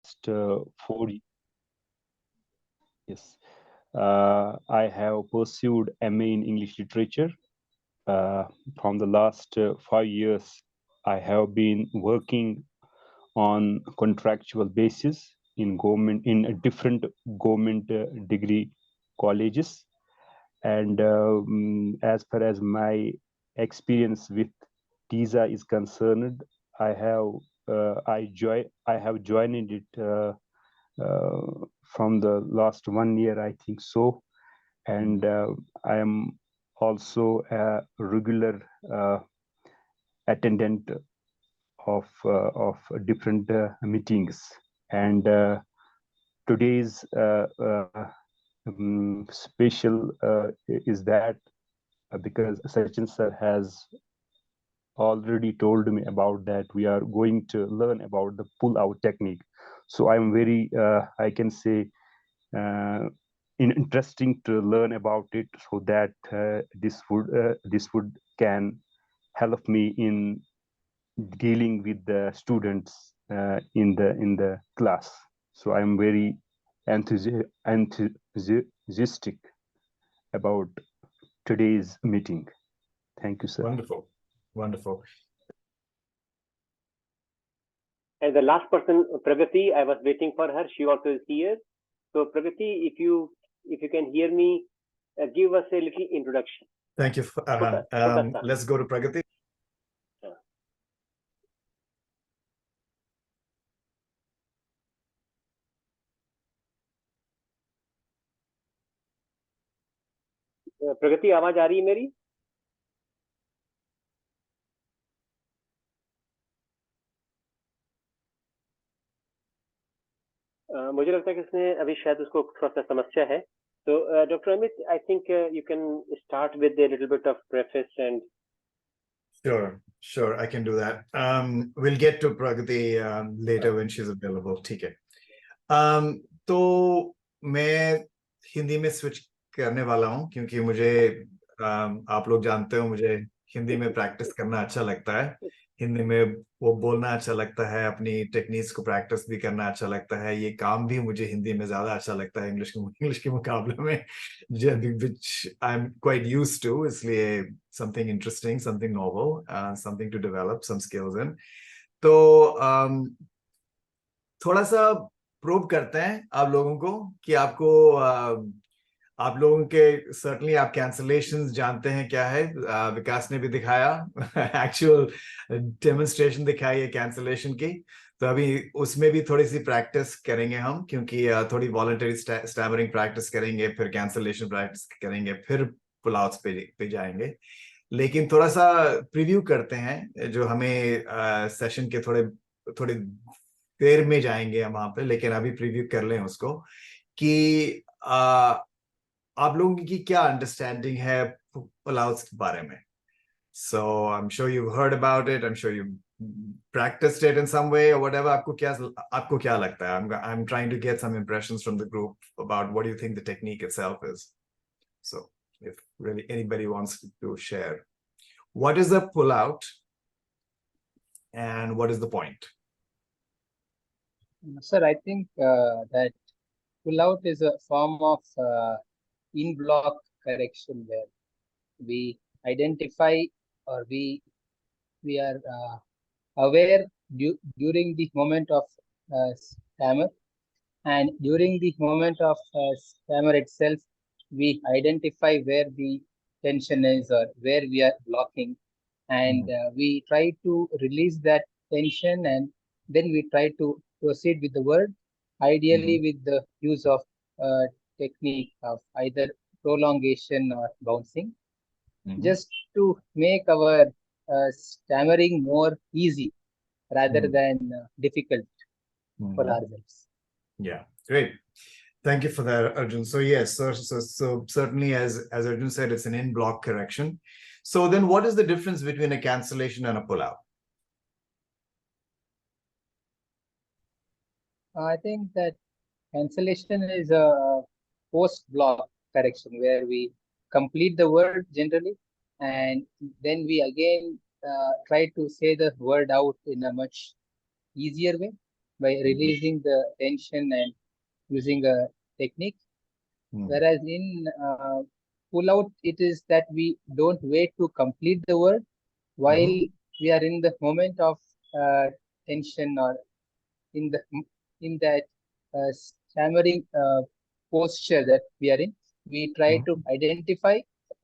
4 yes, I have pursued MA in English literature. From the last 5 years, I have been working on contractual basis in different government degree colleges. And as far as my experience with TISA is concerned, I have joined it from the last 1 year, I think so, and I am also a regular attendant of different meetings. And today's special is that because Sachin sir has already told me about that, we are going to learn about the pull-out technique. So I'm very, I can say, interesting to learn about it, so that this would can help me in dealing with the students in the class. So I'm very enthusiastic about today's meeting. Thank you, sir. Wonderful, wonderful. And the last person, Pragati, I was waiting for her. She also is here. So Pragati, if you can hear me, give us a little introduction. Thank you, Arhan. Let's go to Pragati. प्रगति आवाज आ रही है मेरी? मुझे लगता है कि इसने अभी शायद उसको थोड़ा सा समस्या है. So Dr. Amit, I think you can start with a little bit of preface and. Sure, I can do that. We'll get to Pragati later when she's available. ठीक है. तो मैं हिंदी में switch करने वाला हूँ क्योंकि मुझे आप लोग जानते हो मुझे हिंदी में प्रैक्टिस करना अच्छा लगता है. हिंदी में वो बोलना अच्छा लगता है, अपनी टेक्निक्स को प्रैक्टिस भी करना अच्छा लगता है. ये काम भी मुझे हिंदी में ज्यादा अच्छा लगता है इंग्लिश के मुकाबले में, which I'm quite used to. इसलिए something interesting, something novel, something to develop some skills in. तो थोड़ा सा प्रूव करते हैं आप लोगों को कि आप लोगों के certainly आप cancellations जानते हैं क्या है. विकास ने भी दिखाया actual demonstration दिखाई है cancellation की. तो अभी उसमें भी थोड़ी सी प्रैक्टिस करेंगे हम, क्योंकि थोड़ी voluntary stammering प्रैक्टिस करेंगे, फिर cancellation प्रैक्टिस करेंगे, फिर pullouts पे जाएंगे. लेकिन थोड़ा सा प्रीव्यू करते हैं जो हमें सेशन के थोड़े देर में जाएंगे हम वहां पे, लेकिन अभी प्रीव्यू कर लें उसको कि आप लोगों की क्या अंडरस्टैंडिंग है pullouts के बारे में. So I'm sure you've heard about it. I'm sure you practiced it in some way or whatever. आपको क्या लगता है? I'm trying to get some impressions from the group about what do you think the technique itself is. So if really anybody wants to share, what is the pullout and what is the point? Sir, I think that pullout is a form of in-block correction where we identify or we are aware during the moment of stammer, and during the moment of stammer itself, we identify where the tension is or where we are blocking, and we try to release that tension, and then we try to proceed with the word, ideally with the use of technique of either prolongation or bouncing, just to make our stammering more easy rather than difficult for ourselves. Yeah, great. Thank you for that, Arjun. So yes, so certainly as Arjun said, it's an in-block correction. So then what is the difference between a cancellation and a pullout? I think that cancellation is a post-block correction where we complete the word generally, and then we again try to say the word out in a much easier way. by releasing the tension and using a technique. Whereas in pull out, it is that we don't wait to complete the word while we are in the moment of tension or in that stammering posture that we are in. We try to identify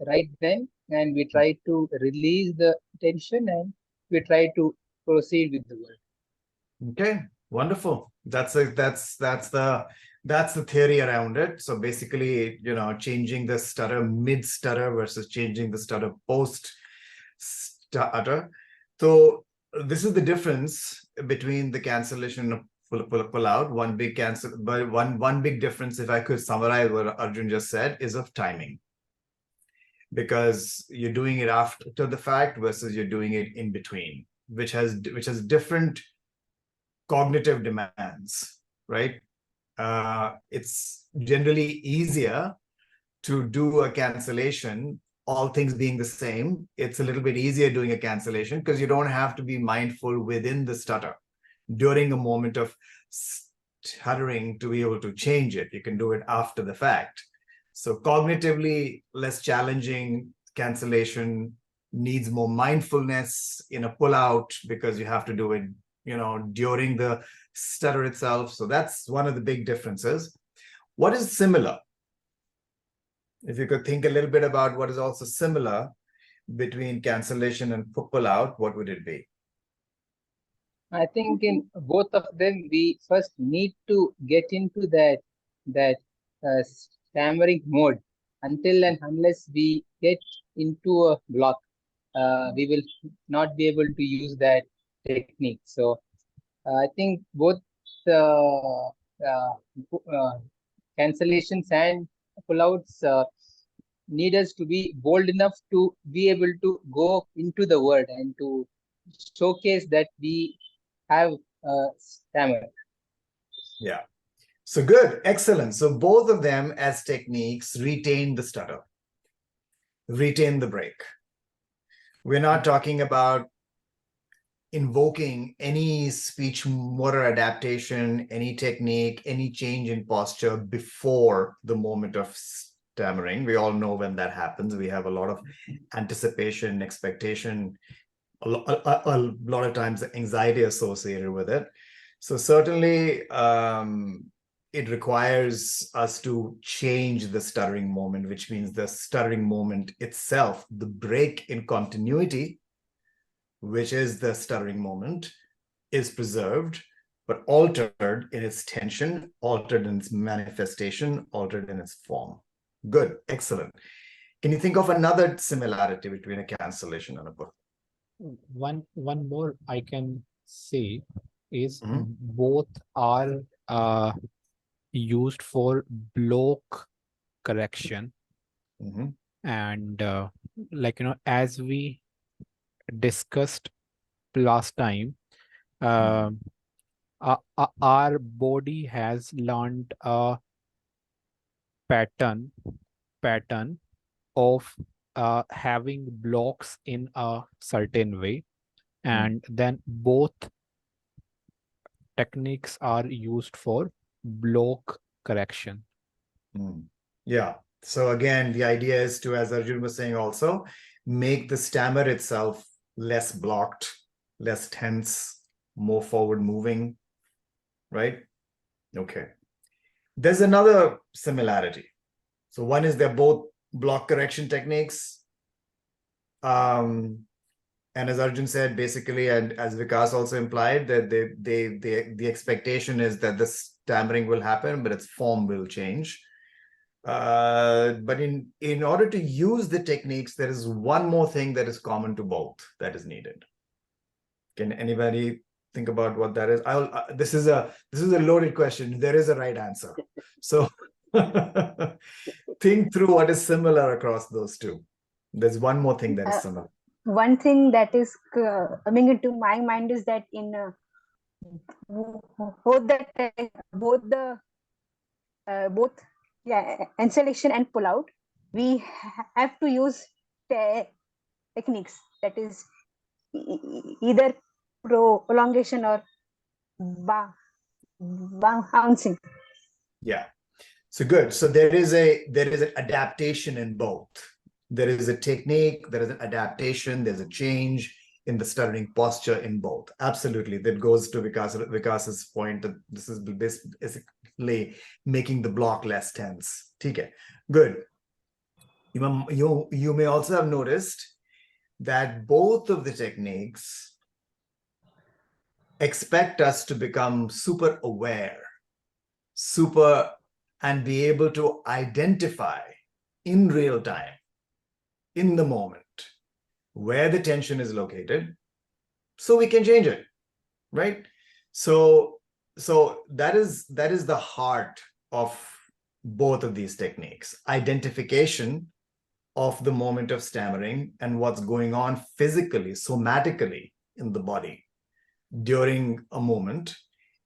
right then, and we try to release the tension, and we try to proceed with the word. Okay, wonderful. That's the theory around it. So basically, changing the stutter mid stutter versus changing the stutter post stutter. So this is the difference between the cancellation and pull out. One big difference, if I could summarize what Arjun just said, is of timing. Because you're doing it after the fact versus you're doing it in between, which has different cognitive demands, right? It's generally easier to do a cancellation, all things being the same. It's a little bit easier doing a cancellation because you don't have to be mindful within the stutter during a moment of stuttering to be able to change it. You can do it after the fact. So cognitively less challenging cancellation needs more mindfulness in a pull-out because you have to do it, during the stutter itself. So that's one of the big differences. What is similar? If you could think a little bit about what is also similar between cancellation and pull-out, what would it be? I think in both of them, we first need to get into that stammering mode. Until and unless we get into a block, we will not be able to use that technique. So I think both cancellations and pullouts need us to be bold enough to be able to go into the word and to showcase that we have stammer. Yeah. So good. Excellent. So both of them as techniques retain the stutter, retain the break. We're not talking about invoking any speech motor adaptation, any technique, any change in posture before the moment of stammering. We all know when that happens. We have a lot of anticipation, expectation, a lot of times anxiety associated with it. So certainly it requires us to change the stuttering moment, which means the stuttering moment itself, the break in continuity, which is the stuttering moment, is preserved, but altered in its tension, altered in its manifestation, altered in its form. Good, excellent. Can you think of another similarity between a cancellation and a pull? One more I can say is both are used for block correction. And as we discussed last time, our body has learned a pattern of having blocks in a certain way, and then both techniques are used for block correction. Yeah. So again, the idea is to, as Arjun was saying also, make the stammer itself less blocked, less tense, more forward moving, right? Okay. There's another similarity. So one is they're both block correction techniques. And as Arjun said, basically, and as Vikas also implied, that the expectation is that the stammering will happen, but its form will change. But in order to use the techniques, there is one more thing that is common to both that is needed. Can anybody think about what that is? This is a loaded question. There is a right answer. So think through what is similar across those two. There's one more thing that is similar. One thing that is coming into my mind is that in both cancellation and pullout, we have to use techniques, that is either prolongation or bouncing. Yeah. So good. So there is an adaptation in both. There is a technique, there is an adaptation, there's a change in the stuttering posture in both. Absolutely. That goes to Vikas's point that this is basically making the block less tense. Okay. Good. You may also have noticed that both of the techniques expect us to become super aware, and be able to identify in real time, in the moment, where the tension is located, so we can change it, right? So that is the heart of both of these techniques: identification of the moment of stammering and what's going on physically, somatically in the body during a moment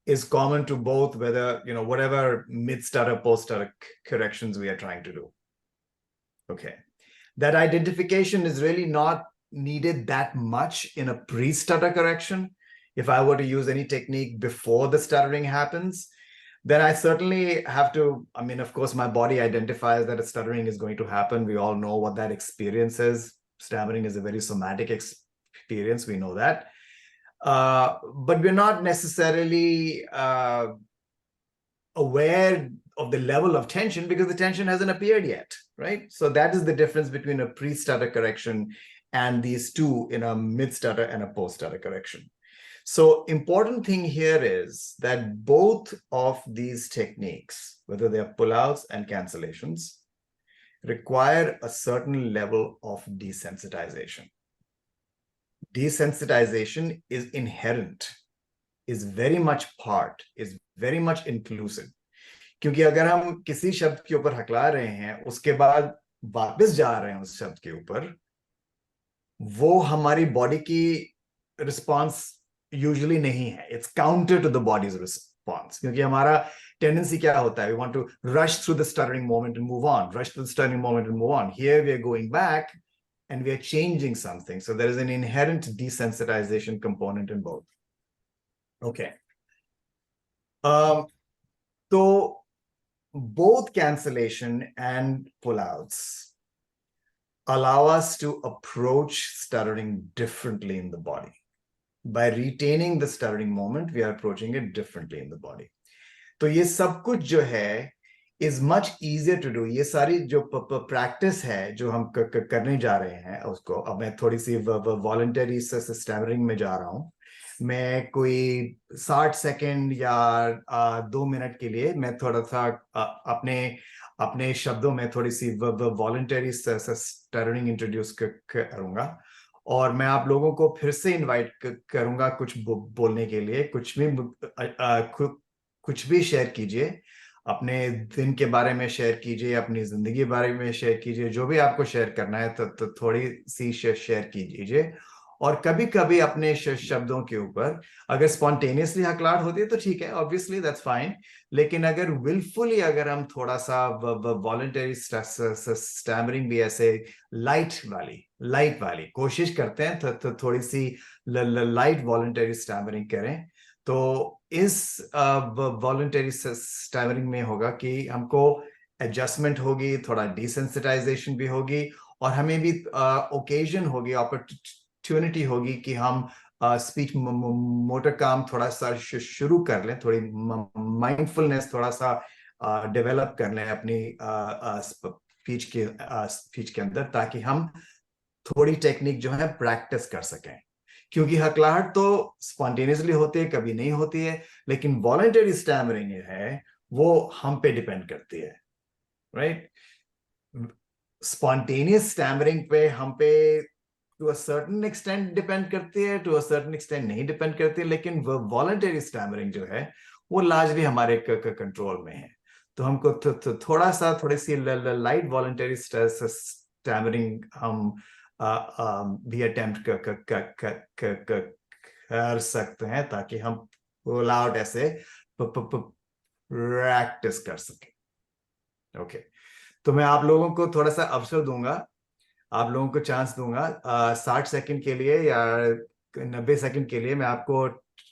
is common to both, whether, whatever mid-stutter, post-stutter corrections we are trying to do. Okay. That identification is really not needed that much in a pre-stutter correction. If I were to use any technique before the stuttering happens, then I certainly have to, of course, my body identifies that a stuttering is going to happen. We all know what that experience is. Stammering is a very somatic experience. We know that. But we're not necessarily aware of the level of tension because the tension hasn't appeared yet, right? So that is the difference between a pre-stutter correction and these two in a mid-stutter and a post-stutter correction. So important thing here is that both of these techniques, whether they are pullouts and cancellations, require a certain level of desensitization. Desensitization is inherent, is very much part, is very much inclusive. क्योंकि अगर हम किसी शब्द के ऊपर हकला रहे हैं उसके बाद वापस जा रहे हैं उस शब्द के ऊपर, वो हमारी बॉडी की रिस्पॉन्स यूजुअली नहीं है. It's counter to the body's response, क्योंकि हमारा टेंडेंसी क्या होता है, we want to rush through the stuttering moment and move on, rush through the stuttering moment and move on. Here we are going back and we are changing something. So there is an inherent desensitization component in both. Okay. So both cancellation and pullouts allow us to approach stuttering differently in the body. By retaining the stuttering moment, we are approaching it differently in the body. तो ये सब कुछ जो है is much easier to do. ये सारी जो practice है जो हम करने जा रहे हैं उसको, अब मैं थोड़ी सी voluntary stammering में जा रहा हूँ. मैं कोई 60 सेकंड या 2 मिनट के लिए मैं थोड़ा सा अपने शब्दों में थोड़ी सी voluntary stuttering इंट्रोड्यूस करूंगा और मैं आप लोगों को फिर से इनवाइट करूंगा कुछ बोलने के लिए. कुछ भी शेयर कीजिए, अपने दिन के बारे में शेयर कीजिए, अपनी जिंदगी के बारे में शेयर कीजिए, जो भी आपको शेयर करना है तो थोड़ी सी शेयर कीजिए. और कभी कभी अपने शब्दों के ऊपर अगर स्पॉन्टेनियसली हकलाहट होती है तो ठीक है, ऑब्वियसली दैट्स फाइन. लेकिन अगर विलफुली अगर हम थोड़ा सा वॉलंटरी स्टैमरिंग भी ऐसे लाइट वाली कोशिश करते हैं तो थोड़ी सी लाइट वॉलंटरी स्टैमरिंग करें, तो इस वॉलंटरी स्टैमरिंग में होगा कि हमको एडजस्टमेंट होगी, थोड़ा डिसेंसिटाइजेशन भी होगी और हमें भी ओकेजन होगी, अपॉर्चुनिटी होगी कि हम स्पीच मोटर काम थोड़ा सा शुरू कर लें, थोड़ी माइंडफुलनेस थोड़ा सा डेवलप कर लें अपनी स्पीच के अंदर, ताकि हम थोड़ी टेक्निक जो है प्रैक्टिस कर सकें. क्योंकि हकलाहट तो स्पॉन्टेनियसली होती है, कभी नहीं होती है, लेकिन वॉलंटरी स्टैमरिंग है वो हम पे डिपेंड करती है, राइट? स्पॉन्टेनियस स्टैमरिंग पे हम पे to a certain extent depend करती है, टू अ सर्टेन एक्सटेंट नहीं डिपेंड करती है, लेकिन वॉलंटरी स्टैमरिंग जो है वो लार्जली हमारे कंट्रोल में है. तो हमको थोड़ी सी लाइट वॉलंटरी स्टैमरिंग हम भी अटेम्प्ट कर सकते हैं ताकि हम पुल आउट ऐसे प्रैक्टिस कर सकें. ओके, तो मैं आप लोगों को थोड़ा सा अवसर दूंगा, आप लोगों को चांस दूंगा 60 सेकंड के लिए या 90 सेकंड के लिए. मैं आपको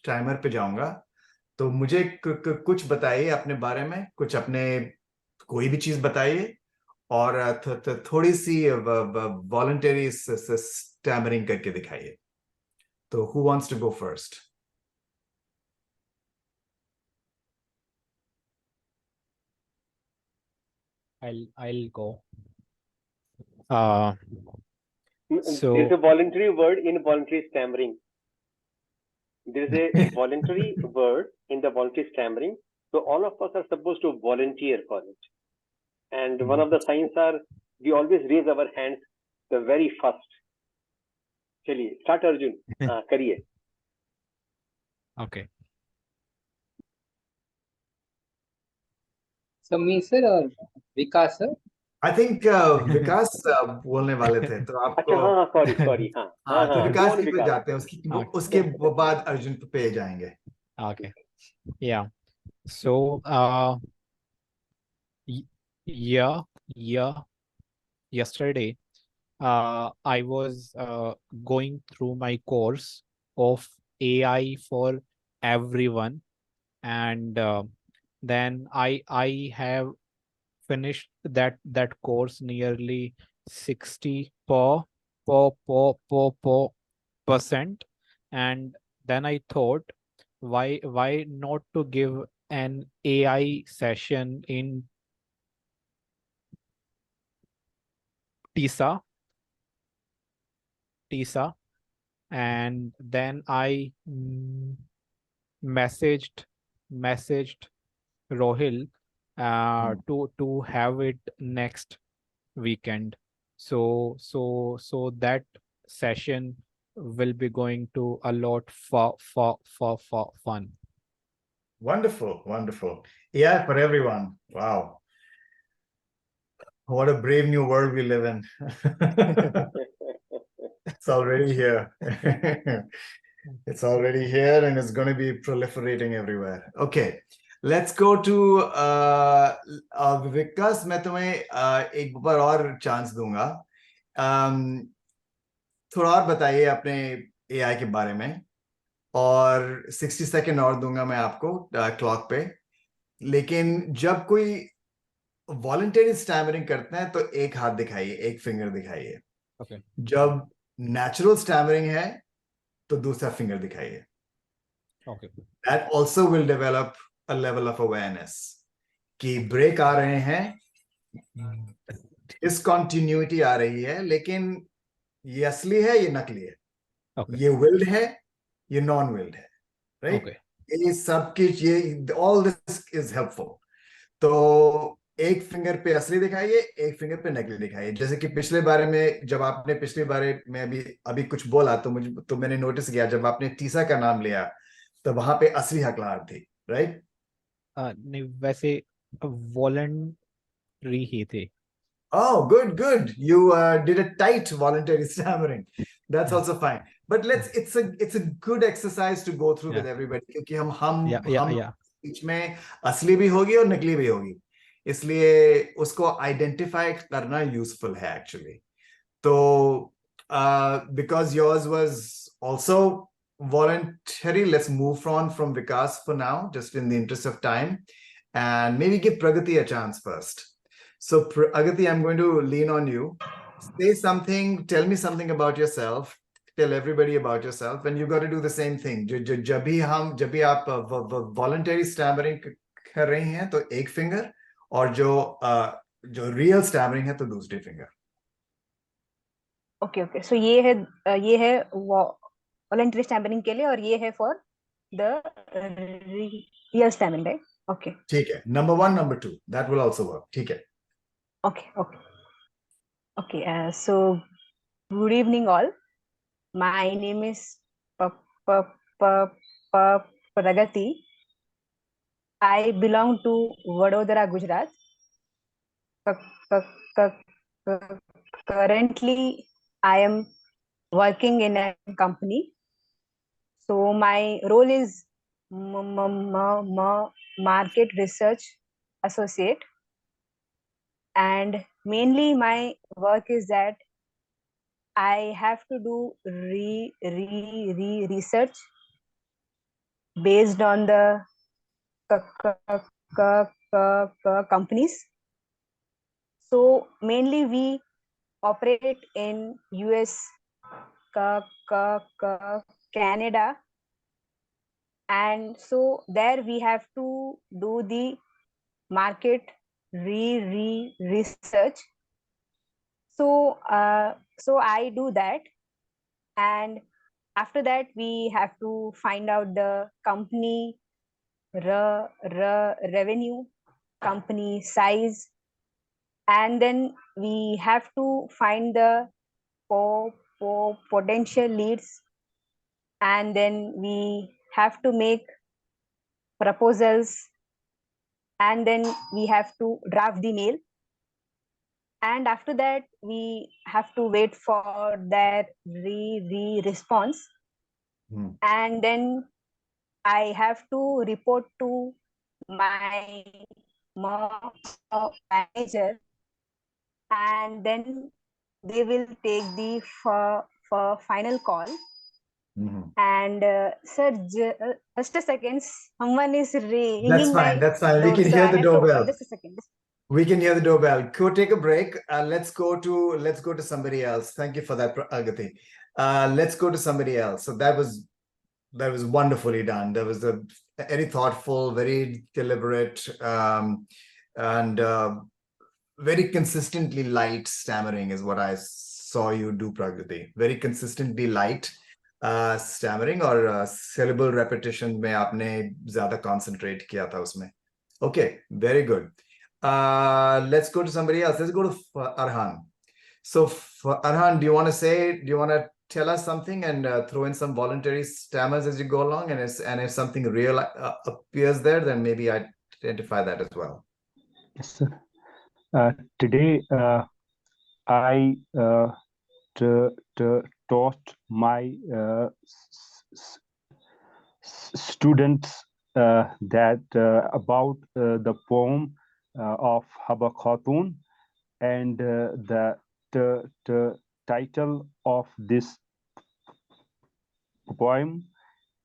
टाइमर पे जाऊंगा तो मुझे कुछ बताइए अपने बारे में, कुछ अपने कोई भी चीज बताइए, और थोड़ी सी वॉलंटरी स्टैमरिंग करके दिखाइए. तो who wants to go first? I'll go. There is a voluntary word in voluntary stammering. There is a voluntary word in the voluntary stammering. So all of us are supposed to volunteer for it. And one of the signs are we always raise our hands the very first. चलिए, start Arjun. करिए. Okay. So me sir or Vikas sir? I think Vikas बोलने वाले थे, तो आपको. अच्छा, हाँ, sorry, हाँ. हाँ, तो Go विकास on, की पे विकास. जाते हैं, उसके बाद अर्जुन पे जाएंगे. Okay. Yeah. So, yeah, yesterday, I was going through my course of AI for everyone, and then I have finished that course nearly 60 percent, and then I thought, why not to give an AI session in TISA, and then I messaged Rohil to have it next weekend. So that session will be going to a lot for fun. Wonderful. AI for everyone. Wow. What a brave new world we live in. It's already here. It's already here, and it's going to be proliferating everywhere. Okay, let's go to Vikas. मैं तुम्हें एक बार और chance दूंगा. थोड़ा और बताइए अपने AI के बारे में, और 60 सेकेंड और दूंगा मैं आपको क्लॉक पे. लेकिन जब कोई वॉलंटरी स्टैमरिंग करते हैं तो एक हाथ दिखाइए, एक फिंगर दिखाइए. Okay. जब नेचुरल स्टैमरिंग है तो दूसरा फिंगर दिखाइए. Okay. That also will develop a level of awareness कि ब्रेक आ रहे हैं, डिसकंटिन्यूटी आ रही है, लेकिन ये असली है, ये नकली है. Okay. ये विल्ड है, ये नॉन विल्ड है. राइट? Okay. ये सब कुछ, ये ऑल दिस इज हेल्पफुल. तो एक फिंगर पे असली दिखाइए, एक फिंगर पे नकली दिखाइए. जैसे कि पिछले बारे में, जब आपने पिछले बारे में अभी कुछ बोला, तो मैंने नोटिस किया, जब आपने टीसा का नाम लिया तो वहां पे असली हकलाहट थी. राइट? नहीं, वैसे वॉलंटरी ही थे. Oh, good. You did a tight voluntary stammering. That's also fine. But it's a good exercise to go through with everybody, क्योंकि हम Yeah. बीच में असली भी होगी और नकली भी होगी, इसलिए उसको आइडेंटिफाई करना यूजफुल है एक्चुअली. तो because yours was also voluntary, let's move on from Vikas for now, just in the interest of time, and maybe give Pragati a chance first. So Pragati, I'm going to lean on you. Say something, tell me something about yourself, tell everybody about yourself, and you got to do the same thing. जब भी आप voluntary stammering कर रही हैं तो एक finger, और जो real stammering है तो दूसरी फिंगर. ओके. सो ये है वॉलंटरी स्टैमरिंग के लिए, और ये है for the real stammering, right? Okay. ठीक है. Number 1, number 2, that will also work. ठीक है. Okay. So good evening all. My name is Pragati. I belong to Vadodara, Gujarat. Currently, I am working in a company. So my role is market research associate, and mainly my work is that I have to do research based on the companies. So mainly we operate in US, Canada, and so there we have to do the market research. So so I do that, and after that we have to find out the company revenue, company size, and then we have to find the potential leads, and then we have to make proposals, and then we have to draft the mail, and after that we have to wait for their response. And then I have to report to my manager, and then they will take the for final call. And sir, just a second, someone is ringing. That's fine. That's fine. We can hear the doorbell. Just a second. We can hear the doorbell. Go take a break. Let's go to somebody else. Thank you for that, Agati. Let's go to somebody else. So that was wonderfully done. That was a very thoughtful, very deliberate, and very consistently light stammering is what I saw you do, Pragati. Very consistently light stammering, or syllable repetition में आपने ज़्यादा concentrate किया था उसमें. Okay, very good. Let's go to somebody else. Let's go to Arhan. So Arhan, do you want to tell us something and throw in some voluntary stammers as you go along, and if something real appears there, then maybe identify that as well. Yes, sir. Today I taught my students that about the poem of Haba Khatun, and the title of this poem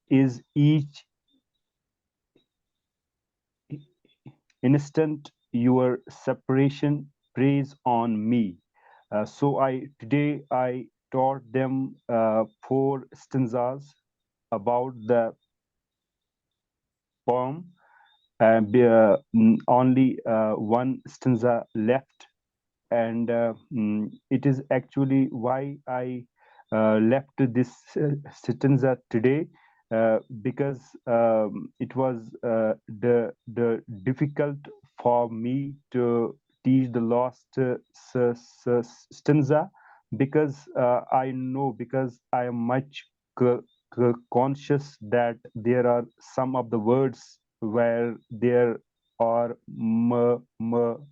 is Each Instant Your Separation Preys on Me. So today I taught them 4 stanzas about the poem. Only 1 stanza left, and it is actually why I left this stanza today, because it was the difficult for me to teach the last stanza, because I know, because I am much conscious that there are some of the words where there are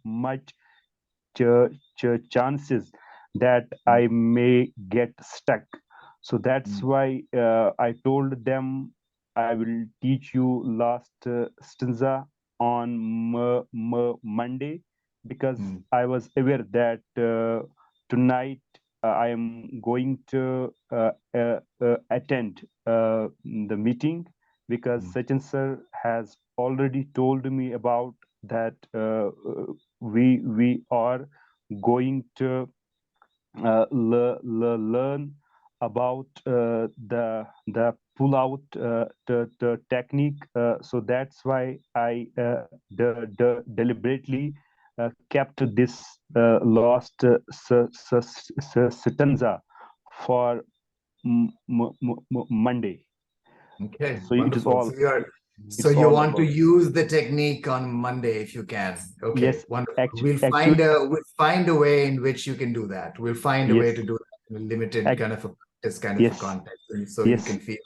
much chances that I may get stuck. So that's why I told them I will teach you last stanza on Monday, because I was aware that tonight I am going to attend the meeting, because Sachin sir has already told me about that we are going to learn about the pull-out technique. So that's why I deliberately kept this last stanza for Monday. Okay, so wonderful. It is all. So you want to use the technique on Monday if you can. Okay, yes, wonderful. We'll find a way in which you can do that. We'll find a way to do that in a limited kind of a context, and so you can feel.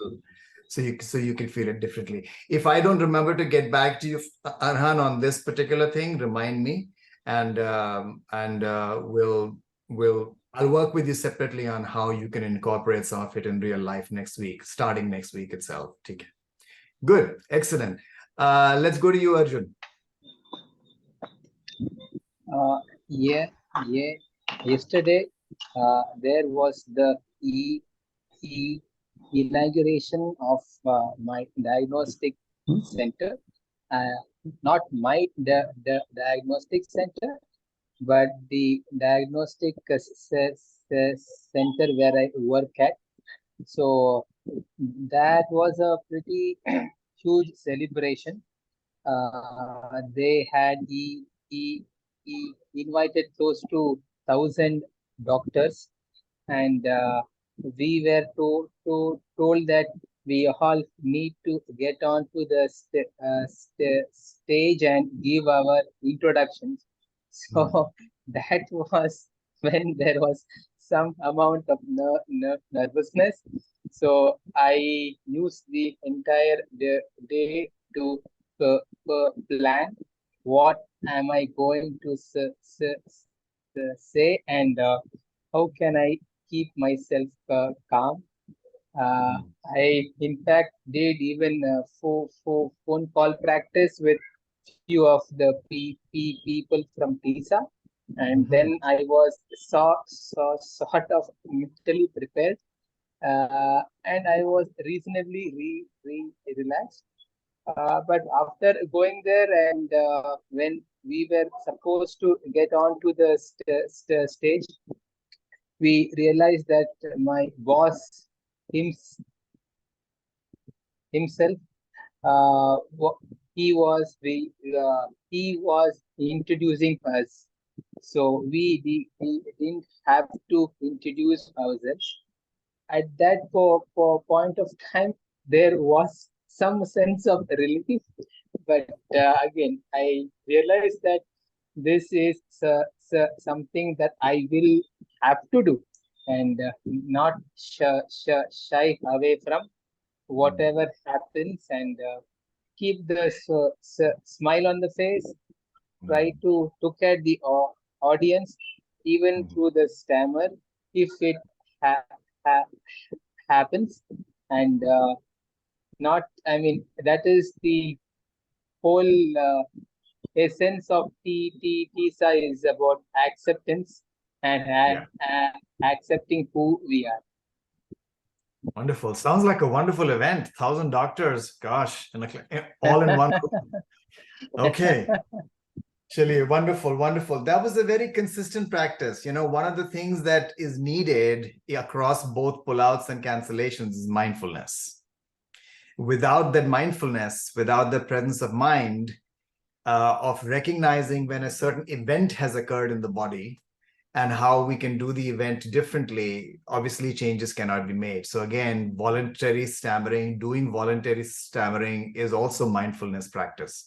So you can feel it differently. If I don't remember to get back to you, Arhan, on this particular thing, remind me, and I'll work with you separately on how you can incorporate some of it in real life next week, starting next week itself. Okay. Good, excellent. Let's go to you, Arjun. Yesterday there was the inauguration of my diagnostic center, not the diagnostic center, but the diagnostic center where I work at. So that was a pretty huge celebration. They had he invited close to 1,000 doctors, and we were told that we all need to get onto the stage and give our introductions. So that was when there was some amount of nervousness. So I used the entire day to plan what am I going to say, and how can I keep myself calm. I, in fact, did even phone call practice with few of the people from TISA, and then I was sort of mentally prepared, and I was reasonably relaxed. But after going there, and when we were supposed to get on to the stage, we realized that my boss himself, uh, he was introducing us. So we didn't have to introduce ourselves. At that point of time, there was some sense of relief, but again, I realized that this is something that I will have to do, and not shy away from whatever happens, and keep the smile on the face. Try to look at the audience, even through the stammer, if it ha ha happens, and not. I mean, that is the whole essence of TISA is about acceptance and accepting who we are. Wonderful. Sounds like a wonderful event. 1,000 doctors, gosh, all in one room. Okay. Chili, wonderful, wonderful. That was a very consistent practice. You know, one of the things that is needed across both pullouts and cancellations is mindfulness. Without that mindfulness, without the presence of mind, of recognizing when a certain event has occurred in the body and how we can do the event differently, obviously changes cannot be made. So again, voluntary stammering, doing voluntary stammering is also mindfulness practice,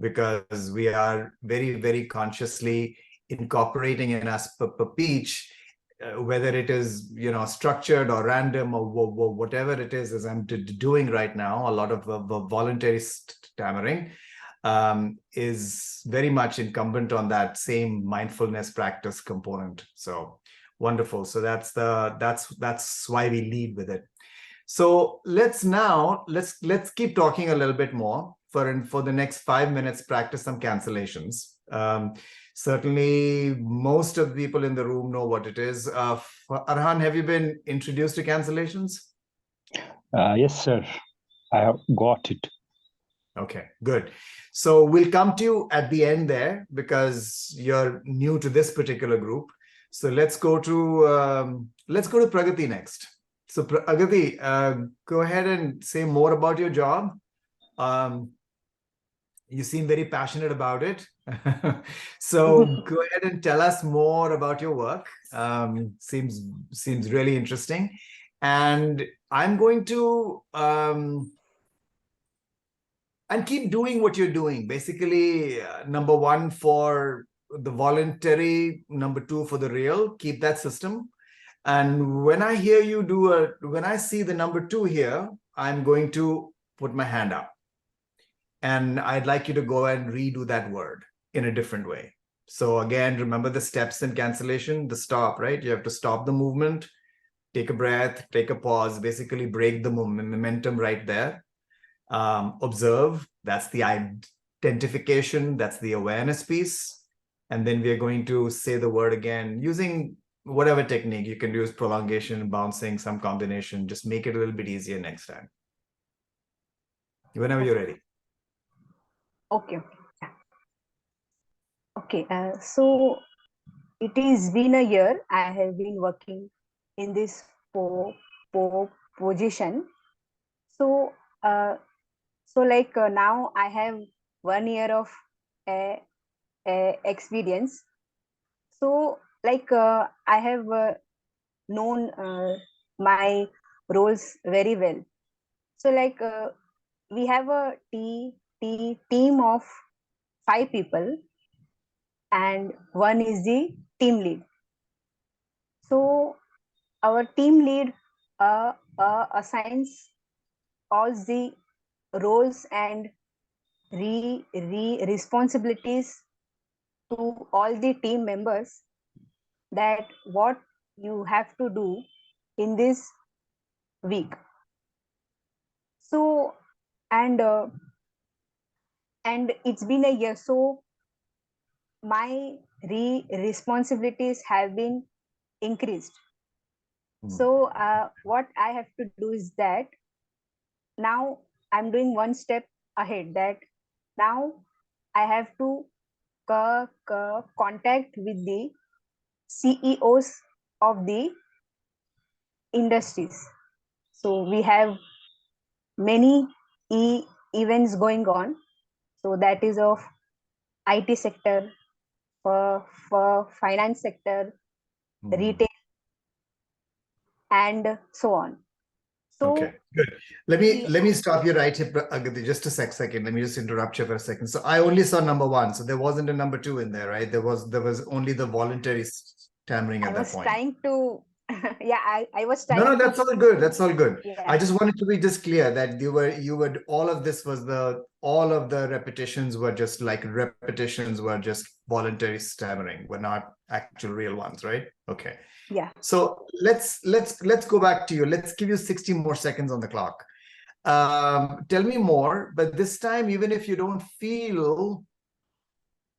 because we are very, very consciously incorporating in us speech, whether it is, you know, structured or random or whatever it is, as I'm doing right now, a lot of voluntary stammering is very much incumbent on that same mindfulness practice component. So wonderful. So that's why we lead with it. So let's keep talking a little bit more. For the next 5 minutes, practice some cancellations. Certainly, most of the people in the room know what it is. Arhan, have you been introduced to cancellations? Yes, sir. I have got it. Okay, good. So we'll come to you at the end there, because you're new to this particular group. So let's go to Pragati next. So Pragati, go ahead and say more about your job. You seem very passionate about it. So go ahead and tell us more about your work. Seems really interesting. And I'm going to and keep doing what you're doing. Basically, number one for the voluntary, number two for the real. Keep that system. And when I hear you when I see the number two here, I'm going to put my hand up. And I'd like you to go and redo that word in a different way. So again, remember the steps in cancellation, the stop, right? You have to stop the movement, take a breath, take a pause, basically break the momentum right there. Observe, that's the identification, that's the awareness piece. And then we're going to say the word again using whatever technique. You can use prolongation, bouncing, some combination. Just make it a little bit easier next time. Whenever you're ready. Okay. Yeah. Okay. So it is been a year I have been working in this position. So now I have 1 year of uh, experience. So I have known my roles very well. So we have a team of 5 people, and one is the team lead. So our team lead assigns all the roles and responsibilities to all the team members, that what you have to do in this week. So and it's been a year, so my responsibilities have been increased. So what I have to do is that now I'm doing one step ahead, that now I have to contact with the CEOs of the industries. So we have many events going on. So that is of IT sector, for finance sector, retail, and so on. So okay, good. Let me stop you right here, Agati, just a second. Let me just interrupt you for a second. So I only saw number 1, so there wasn't a number 2 in there, right? There was only the voluntary stammering at that point. I was trying to yeah, I was trying No, that's all good. That's all good. Yeah. I just wanted to be just clear that you were all of this was all of the repetitions were just like repetitions, were just voluntary stammering, were not actual real ones, right? Okay. Yeah. So let's go back to you. Let's give you 60 more seconds on the clock. Tell me more, but this time, even if you don't feel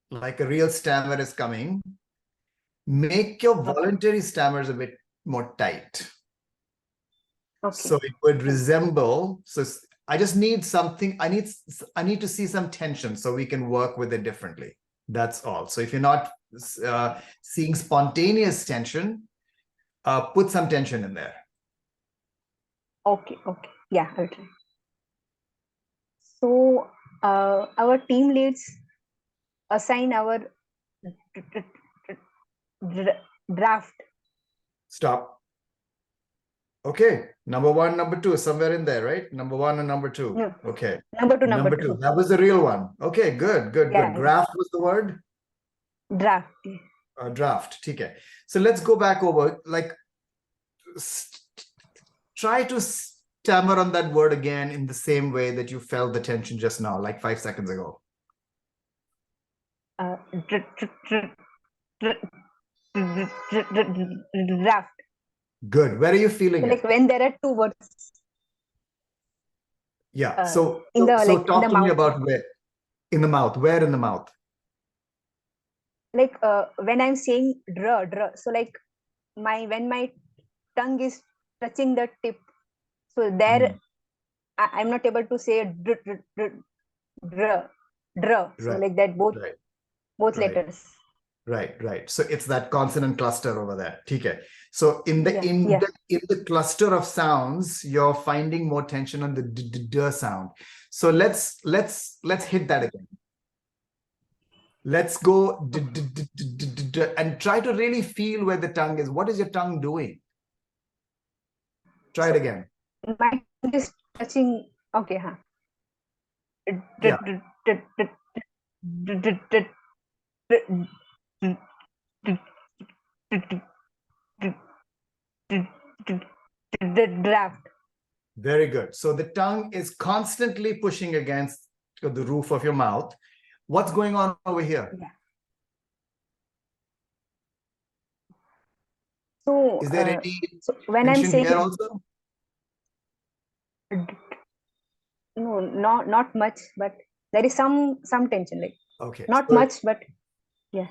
like a real stammer is coming, make your voluntary stammers a bit more tight. Okay. So it would resemble. So I just need something. I need to see some tension so we can work with it differently. That's all. So if you're not seeing spontaneous tension, put some tension in there. Okay. Yeah, I'll try. So our team leads assign our draft. Stop. Okay, number 1, number 2, somewhere in there, right? Number 1 and number 2. No. Okay. Number 2. That was the real one. Okay, good. Yeah. Graft was the word? Draft. Draft. Okay. So let's go back over, like, try to stammer on that word again in the same way that you felt the tension just now, like 5 seconds ago. Draft. Good. Where are you feeling So it? like when there are 2 words. Yeah. So Talk to me about where in the mouth. Where in the mouth? Like when I'm saying dr, so like when my tongue is touching the tip, so there I'm not able to say dr. So like that, both letters. Right. So it's that consonant cluster over there. Okay. So in the cluster of sounds, you're finding more tension on the d sound. So let's hit that again. Let's go and try to really feel where the tongue is. What is your tongue doing? Try it again. My tongue is touching. Okay, huh? The draft. Very good. So the tongue is constantly pushing against the roof of your mouth. What's going on over here? Yeah. So is there any when I'm saying here also? No, not much, but there is some tension, like not much, but yeah.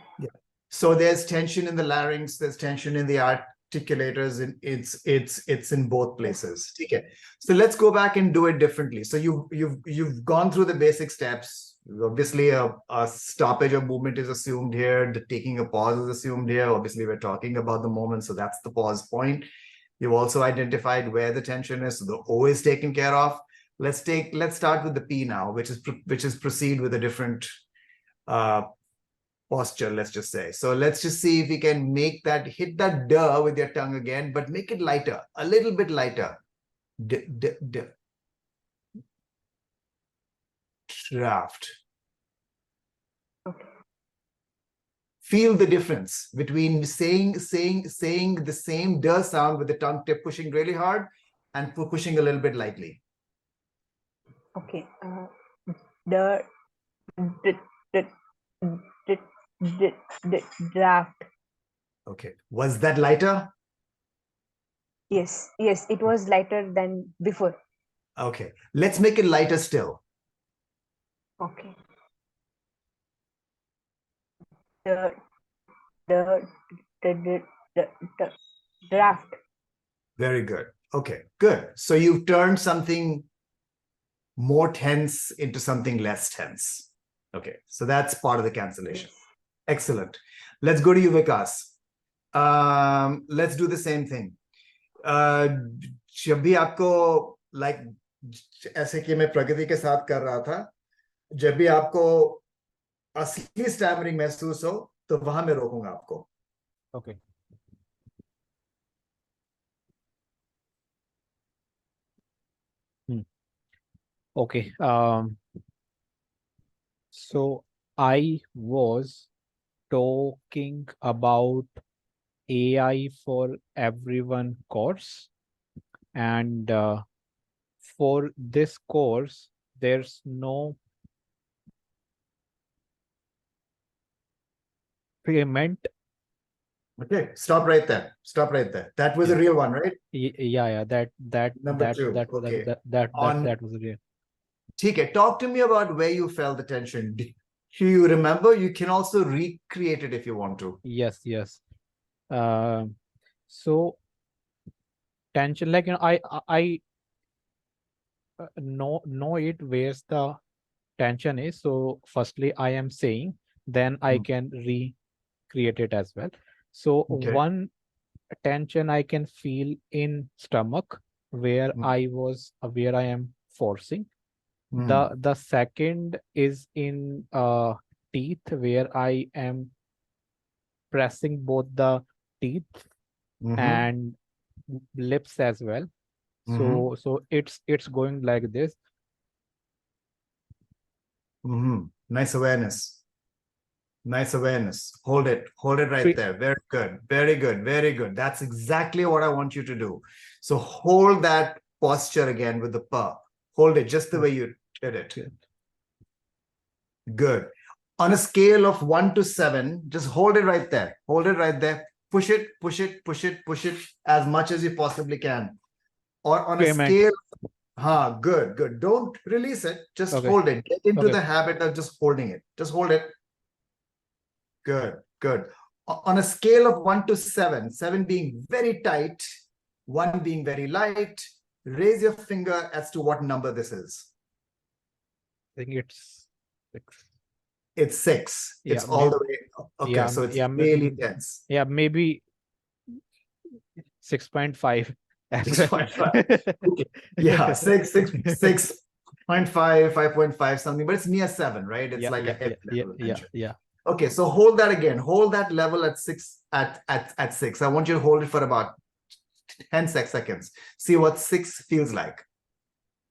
So there's tension in the larynx, there's tension in the articulators, and it's in both places. Okay. So let's go back and do it differently. So you've gone through the basic steps. Obviously, a stoppage of movement is assumed here. The taking a pause is assumed here. Obviously, we're talking about the moment, so that's the pause point. You've also identified where the tension is, so the O is taken care of. Let's start with the P now, which is proceed with a different posture, let's just say. So let's just see if we can make that, hit that duh with your tongue again, but make it lighter, a little bit lighter. D, d, d. Draft. Okay. Feel the difference between saying the same duh sound with the tongue tip pushing really hard and pushing a little bit lightly. Okay. The draft. Okay. Was that lighter? Yes, it was lighter than before. Okay. Let's make it lighter still. Okay. The draft. Very good. Okay, good. So you've turned something more tense into something less tense. Okay, so that's part of the cancellation. Yes. Excellent. Let's go to you, Vikas. Let's do the same thing. जब भी आपको ऐसे कि मैं प्रगति के साथ कर रहा था, जब भी आपको असली स्टैमरिंग महसूस हो तो वहां मैं रोकूंगा आपको. Okay. Okay. So I was talking about AI for everyone course, and for this course there's no payment. Okay, stop right there. Stop right there. That was a real one, right? Yeah, that Number two. that Okay. that was real. Okay, talk to me about where you felt the tension. Do you remember? You can also recreate it if you want to. Yes. So tension, like, I know it where's the tension is. So firstly I am saying, then I can recreate it as well. So Okay. one tension I can feel in stomach where I am forcing. The second is in teeth where I am pressing both the teeth and lips as well. So it's going like this. Nice awareness. Nice awareness. Hold it right there. Very good. Very good. Very good. That's exactly what I want you to do. So hold that posture again with the paw. Hold it just the way you did it. Good. On a scale of 1 to 7, just hold it right there. Hold it right there. Push it as much as you possibly can. Or on a scale, good. Don't release it. Just hold it. Get into the habit of just holding it. Just hold it. Good. On a scale of 1 to 7, 7 being very tight, 1 being very light, raise your finger as to what number this is. I think it's 6. It's 6. It's all the way. Okay, so it's really tense. Yeah, maybe 6.5. 6.5. Yeah, 6.5, 5.5 something, but it's near 7, right? It's like a hip level of tension. Yeah. Okay, so hold that again. Hold that level at 6. At 6. I want you to hold it for about 10 seconds. See what 6 feels like.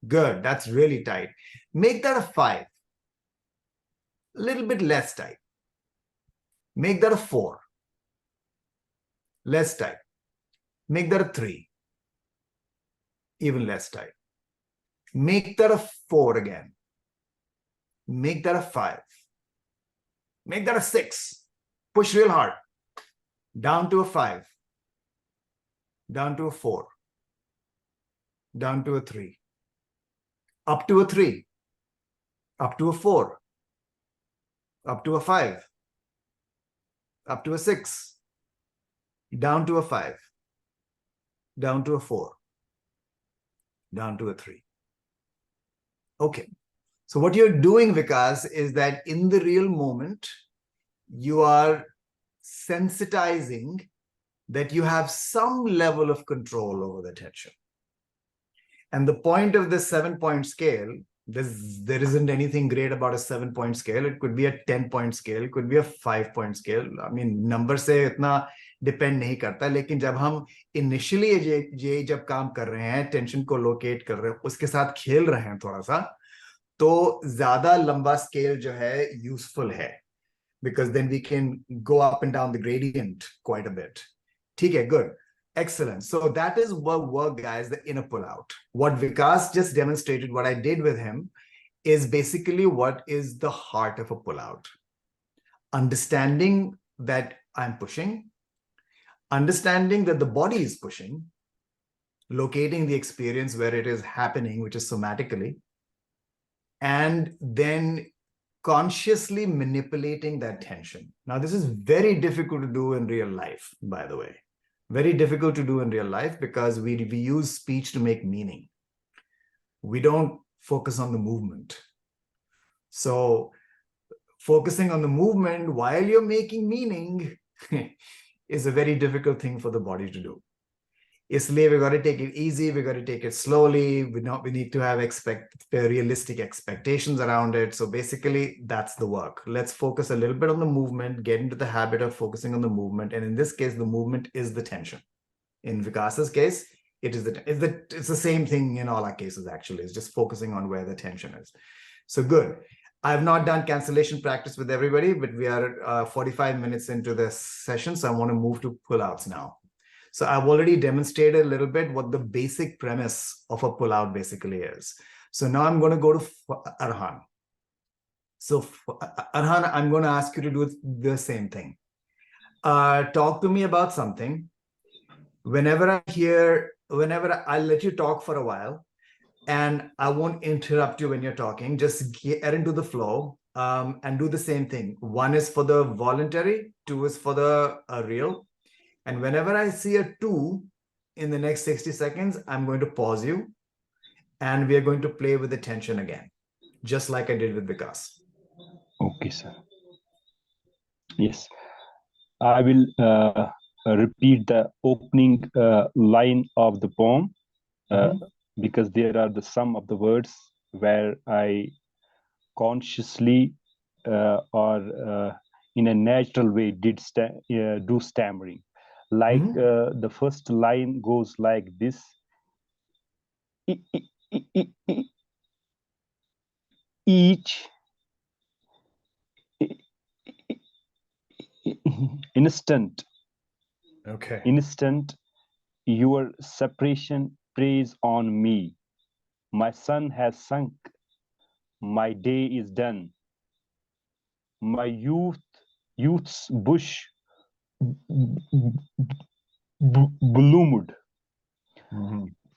Good. That's really tight. Make that a 5. A little bit less tight. Make that a 4. Less tight. Make that a 3. Even less tight. Make that a 4 again. Make that a 5. Make that a 6. Push real hard. Down to a 5. Down to a 4. Down to a 3. Up to a 3. Up to a 4. Up to a 5. Up to a 6. Down to a 5. Down to a 4. Down to a 3. Okay. So what you're doing, Vikas, is that in the real moment, you are sensitizing that you have some level of control over the tension. And the point of this 7-point scale, there isn't anything great about a 7-point scale. It could be a 10-point scale. It could be a 5-point scale. I mean, number से इतना depend नहीं करता, लेकिन जब हम initially ये जब काम कर रहे हैं, tension को locate कर रहे हैं, उसके साथ खेल रहे हैं थोड़ा सा, तो ज़्यादा लंबा scale जो है useful है, because then we can go up and down the gradient quite a bit. ठीक है, good. Excellent. So that is work, guys, the inner pullout. What Vikas just demonstrated, what I did with him, is basically what is the heart of a pullout. Understanding that I'm pushing, understanding that the body is pushing, locating the experience where it is happening, which is somatically, and then consciously manipulating that tension. Now, this is very difficult to do in real life, by the way. Very difficult to do in real life because we use speech to make meaning. We don't focus on the movement. So focusing on the movement while you're making meaning is a very difficult thing for the body to do. Isliye we got to take it easy, we got to take it slowly. We need to have realistic expectations around it. So basically that's the work. Let's focus a little bit on the movement, get into the habit of focusing on the movement. And in this case, the movement is the tension. In Vikas's case, it's the same thing in all our cases, actually. It's just focusing on where the tension is. So good. I've not done cancellation practice with everybody, but we are 45 minutes into this session. So I want to move to pullouts now. So I've already demonstrated a little bit what the basic premise of a pullout basically is. So now I'm going to go to Arhan. So Arhan, I'm going to ask you to do the same thing. Talk to me about something. Whenever I'll let you talk for a while, and I won't interrupt you when you're talking. Just get into the flow and do the same thing. 1 is for the voluntary, 2 is for the real. And whenever I see a 2 in the next 60 seconds, I'm going to pause you and we are going to play with the tension again, just like I did with Vikas. Okay, sir. Yes, I will repeat the opening line of the poem because there are the sum of the words where I consciously or in a natural way do stammering. Like the first line goes like this. Each instant, your separation preys on me. My sun has sunk, my day is done. My youth's bush bloomed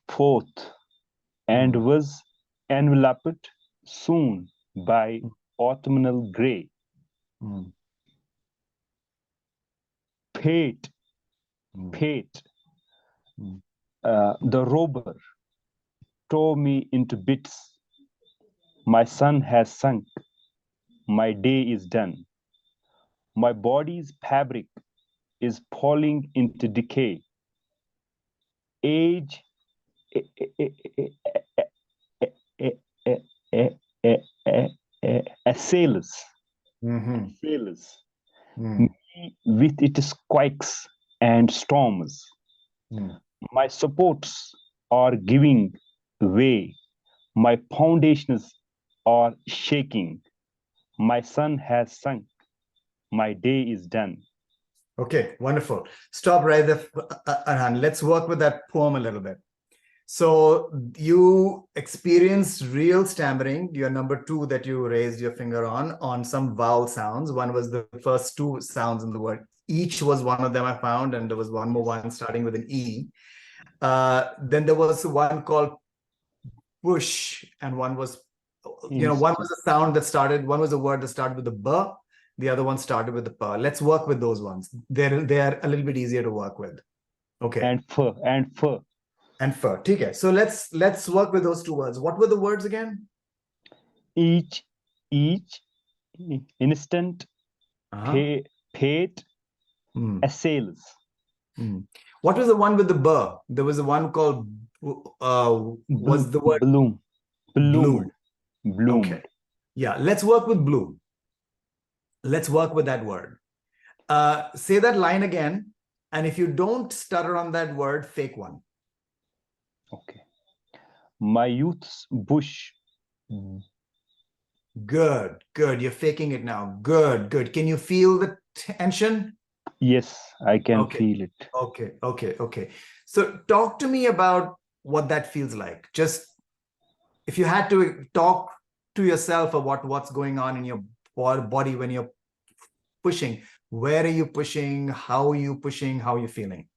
forth and was enveloped soon by autumnal grey. Fate, the robber tore me into bits. My sun has sunk, my day is done. My body's fabric is falling into decay. Age assails me with its quakes and storms. My supports are giving way. My foundations are shaking. My sun has sunk. My day is done. Okay, wonderful. Stop right there, Arhan. Let's work with that poem a little bit. So you experienced real stammering, your number 2 that you raised your finger on some vowel sounds. One was the first 2 sounds in the word. Each was one of them I found, and there was one more one starting with an E. Then there was one called push, and one was, one was a sound that started, one was a word that started with the B, the other one started with the P. Let's work with those ones. They are a little bit easier to work with. Okay. And fur. Okay, so let's work with those 2 words. What were the words again? each instant fate assails. What was the one with the burr? There was the one called was the word bloom. bloom. Bloomed. Okay. Yeah, let's work with bloom. Let's work with that word. Say that line again, and if you don't stutter on that word, fake one. Okay. My youth's bush. Good, good. You're faking it now. Good, good. Can you feel the tension? Yes, I can feel it. Okay, okay, okay. So talk to me about what that feels like. Just if you had to talk to yourself about what's going on in your body when you're pushing, where are you pushing? How are you pushing? How are you feeling?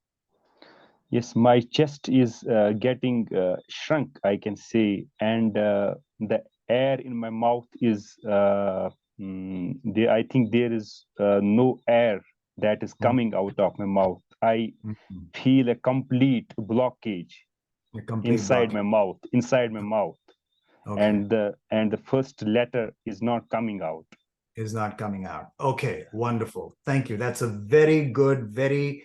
Yes, my chest is getting shrunk, I can say, and the air in my mouth is I think there is no air that is coming out of my mouth. I feel a complete blockage inside my mouth. Okay. And the first letter is not coming out. Is not coming out. Okay, wonderful. Thank you. That's a very good, very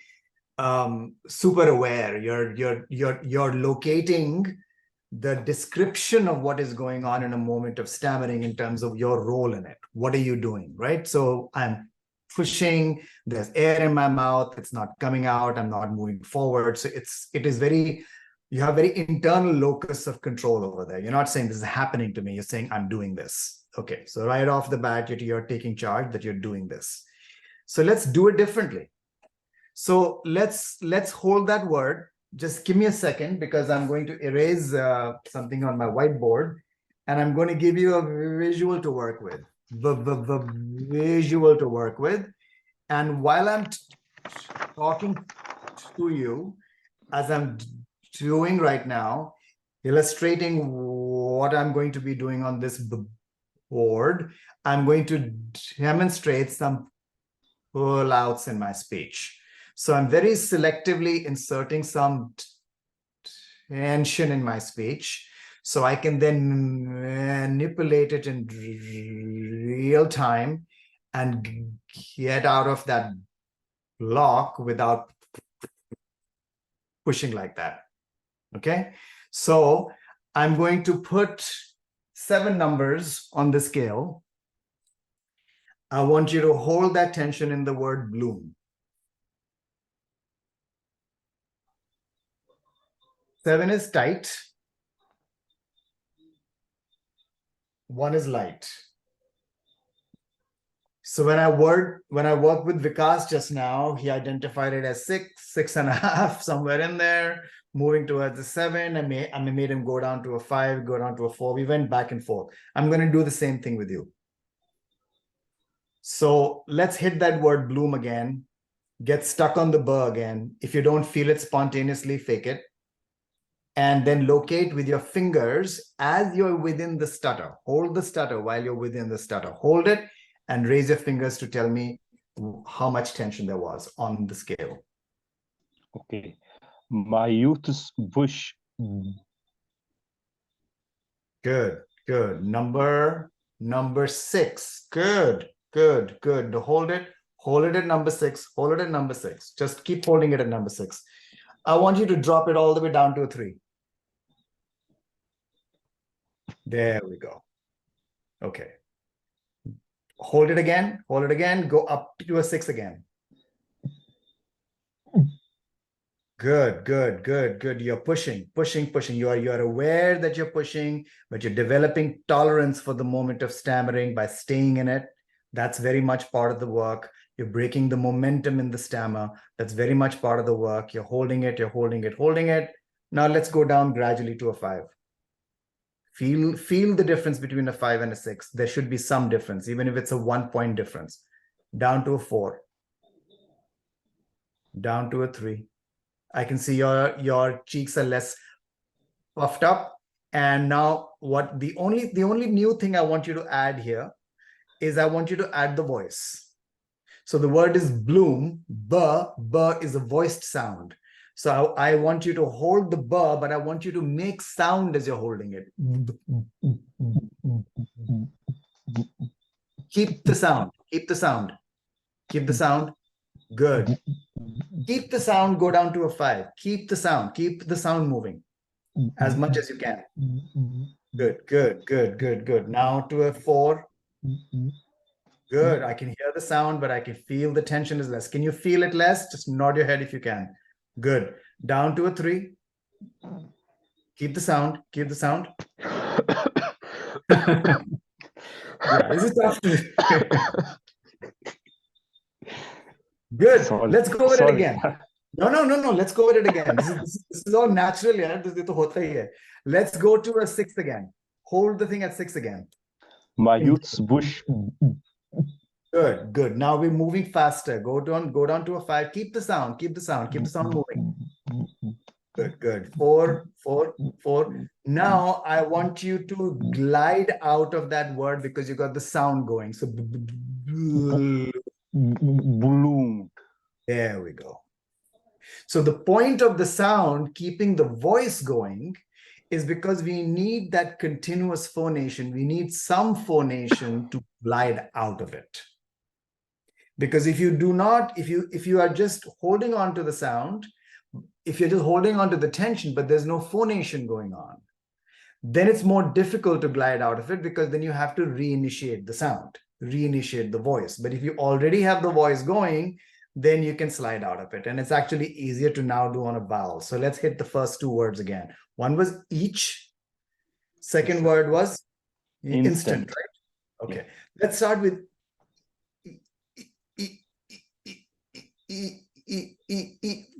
super aware. You're locating the description of what is going on in a moment of stammering in terms of your role in it. What are you doing, right? So I'm pushing, there's air in my mouth, it's not coming out, I'm not moving forward. So it is very, you have very internal locus of control over there. You're not saying this is happening to me, you're saying I'm doing this. Okay, so right off the bat, you're taking charge that you're doing this. So let's do it differently. So let's hold that word. Just give me a second because I'm going to erase something on my whiteboard, and I'm going to give you a visual to work with. The visual to work with. And while I'm talking to you, as I'm doing right now, illustrating what I'm going to be doing on this board, I'm going to demonstrate some pullouts in my speech. So I'm very selectively inserting some tension in my speech, so I can then manipulate it in real time and get out of that block without pushing like that. Okay, so I'm going to put 7 numbers on the scale. I want you to hold that tension in the word bloom. 7 is tight. 1 is light. So when I worked with Vikas just now, he identified it as 6, 6.5, somewhere in there, moving towards a 7. I made him go down to a 5, go down to a 4. We went back and forth. I'm going to do the same thing with you. So let's hit that word bloom again. Get stuck on the burr again. If you don't feel it spontaneously, fake it. And then locate with your fingers as you're within the stutter. Hold the stutter while you're within the stutter. Hold it and raise your fingers to tell me how much tension there was on the scale. Okay. My youth's bush. Good, good. Number 6. Good, good, good. Hold it at number 6. Hold it at number 6. Just keep holding it at number 6. I want you to drop it all the way down to a 3. There we go. Okay. Hold it again, go up to a 6 again. Good, good, good, good. You're pushing. You're aware that you're pushing, but you're developing tolerance for the moment of stammering by staying in it. That's very much part of the work. You're breaking the momentum in the stammer. That's very much part of the work. You're holding it. Now let's go down gradually to a 5. Feel the difference between a 5 and a 6. There should be some difference, even if it's a 1-point difference. Down to a 4. Down to a 3. I can see your cheeks are less puffed up. And now the only new thing I want you to add here is I want you to add the voice. So the word is bloom. Ba is a voiced sound. So I want you to hold the b, but I want you to make sound as you're holding it. Keep the sound. Keep the sound. Keep the sound. Good. Keep the sound. Go down to a 5. Keep the sound. Keep the sound moving as much as you can. Good, good, good, good, good. Now to a 4. Good. I can hear the sound, but I can feel the tension is less. Can you feel it less? Just nod your head if you can. Good. Down to a 3. Keep the sound. Keep the sound. Yeah, this is tough. Good. Sorry. Let's go with it Sorry. again. No. Let's go with it again. This is all natural. Yeah. This to hota hi hai. Let's go to a 6 again. Hold the thing at 6 again. My youth's bush. Good, good. Now we're moving faster. Go down to a 5. Keep the sound. Keep the sound. Keep the sound moving. Good, good. 4, 4, 4. Now I want you to glide out of that word because you got the sound going. So Bloom. there we go. So the point of the sound, keeping the voice going, is because we need that continuous phonation. We need some phonation to glide out of it. Because if you do not, if you are just holding on to the sound, if you're just holding on to the tension, but there's no phonation going on, then it's more difficult to glide out of it because then you have to reinitiate the sound, reinitiate the voice. But if you already have the voice going, then you can slide out of it. And it's actually easier to now do on a vowel. So let's hit the first 2 words again. One was each. Second word was instant, right? Okay. Let's start with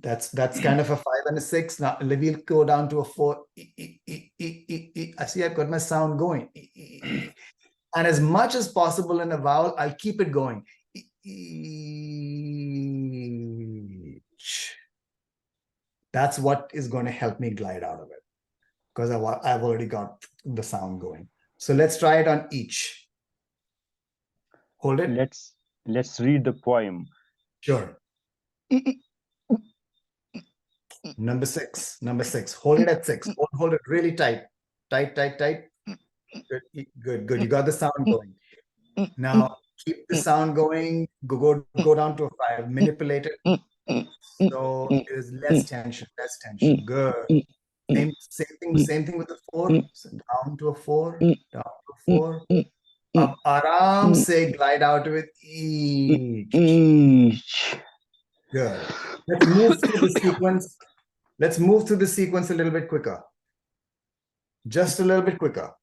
that's kind of a 5 and a 6. Now we'll go down to a 4. I see I've got my sound going. And as much as possible in a vowel, I'll keep it going. That's what is going to help me glide out of it because I've already got the sound going. So let's try it on each. Hold it. Let's read the poem. Sure. Number 6. Hold it at 6. Hold it really tight. Tight. Good. You got the sound going. Now keep the sound going. Go down to a 5. Manipulate it. So there's less tension. Good. Same thing with the 4. So down to a 4. Down to a 4. Ab aram se glide out with each. Good. Let's move through the sequence. Let's move through the sequence a little bit quicker. Just a little bit quicker.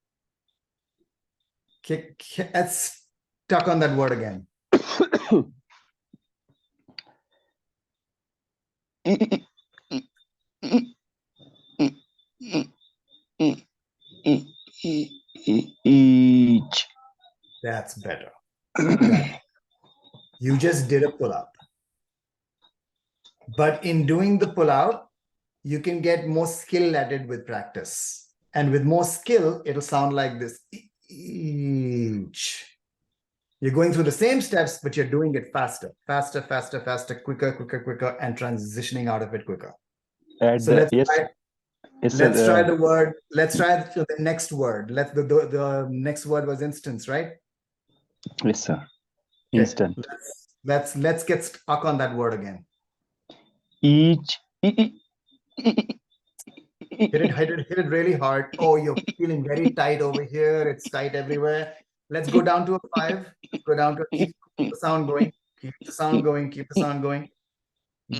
Let's stuck on that word again. Each. That's better. You just did a pull-out. But in doing the pull-out, you can get more skill at it with practice. And with more skill, it'll sound like this. Each. You're going through the same steps, but you're doing it faster, quicker, and transitioning out of it quicker. So let's try the word. Let's try the next word. The next word was instance, right? Yes, sir. Instant. Okay. Let's get stuck on that word again. Each. Hit it really hard. Oh, you're feeling very tight over here. It's tight everywhere. Let's go down to a 5. Go down to keep the sound going. Keep the sound going.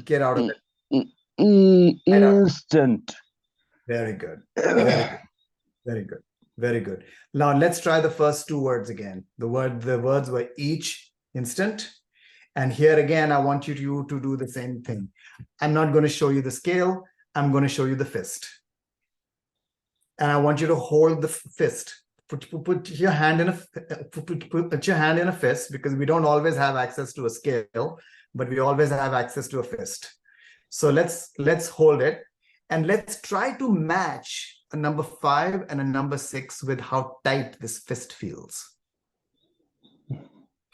Get out of it. Instant. Very good. Very good. Now let's try the first 2 words again. The words were each, instant. And here again, I want you to do the same thing. I'm not going to show you the scale. I'm going to show you the fist. And I want you to hold the fist. Put your hand in a fist because we don't always have access to a scale, but we always have access to a fist. So let's hold it and let's try to match a number 5 and a number 6 with how tight this fist feels.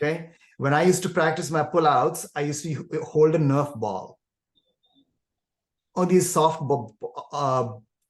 Okay. When I used to practice my pullouts, I used to hold a Nerf ball. these soft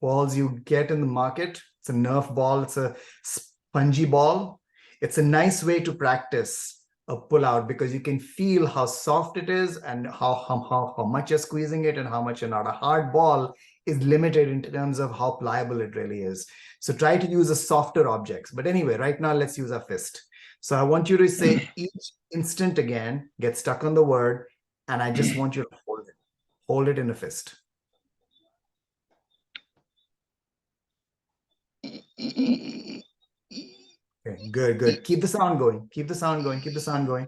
balls you get in the market. It's a Nerf ball. It's a spongy ball. It's a nice way to practice a pull-out because you can feel how soft it is and how much you're squeezing it and how much you're not. A hard ball is limited in terms of how pliable it really is. So try to use a softer objects. But anyway, right now, let's use our fist. So I want you to say each instant again, get stuck on the word, and I just want you to hold it. Hold it in a fist. Okay, good. Keep the sound going. Keep the sound going. Keep the sound going.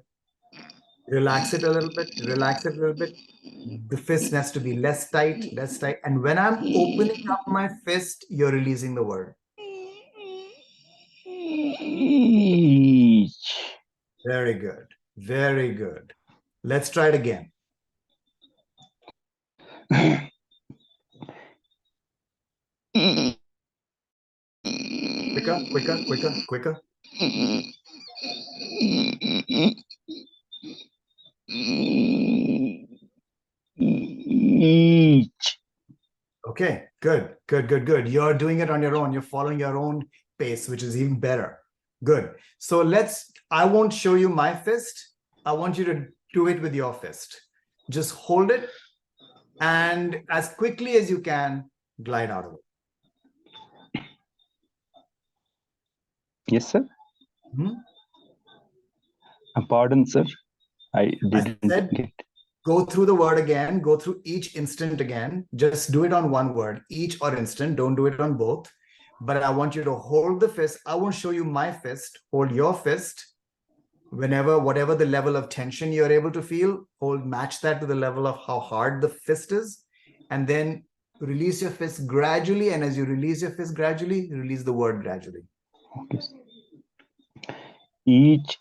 Relax it a little bit. Relax it a little bit. The fist has to be less tight, less tight. And when I'm opening up my fist, you're releasing the word. Very good. Very good. Let's try it again. Quicker, quicker, quicker, quicker. Okay, good. You're doing it on your own. You're following your own pace, which is even better. Good. So I won't show you my fist. I want you to do it with your fist. Just hold it and as quickly as you can, glide out of it. Yes, sir. Pardon, sir. I didn't get. Go through the word again. Go through each instant again. Just do it on one word, each or instant. Don't do it on both. But I want you to hold the fist. I won't show you my fist. Hold your fist. Whatever the level of tension you're able to feel, match that to the level of how hard the fist is. And then release your fist gradually. And as you release your fist gradually, release the word gradually. Okay. Each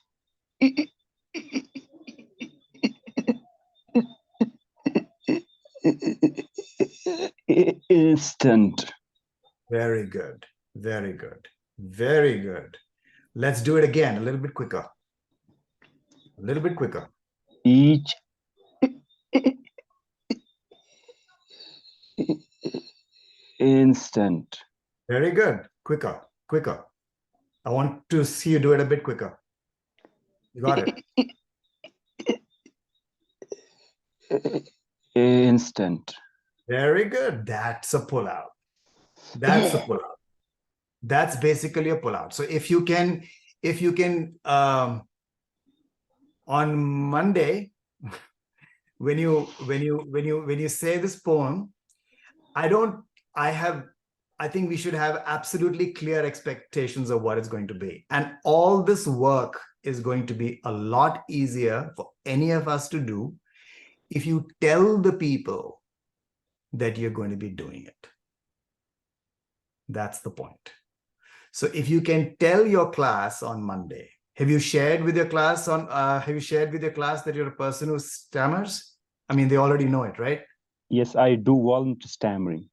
instant. Very good. Very good. Very good. Let's do it again, a little bit quicker. A little bit quicker. Each instant. Very good. Quicker, quicker. I want to see you do it a bit quicker. You got it. Instant. Very good. That's a pullout. That's a pullout. That's basically a pullout. So if you can, on Monday, when you say this poem, I think we should have absolutely clear expectations of what it's going to be. And all this work is going to be a lot easier for any of us to do if you tell the people that you're going to be doing it. That's the point. So if you can tell your class on Monday, have you shared with your class that you're a person who stammers? I mean, they already know it, right? Yes, I do voluntary stammering.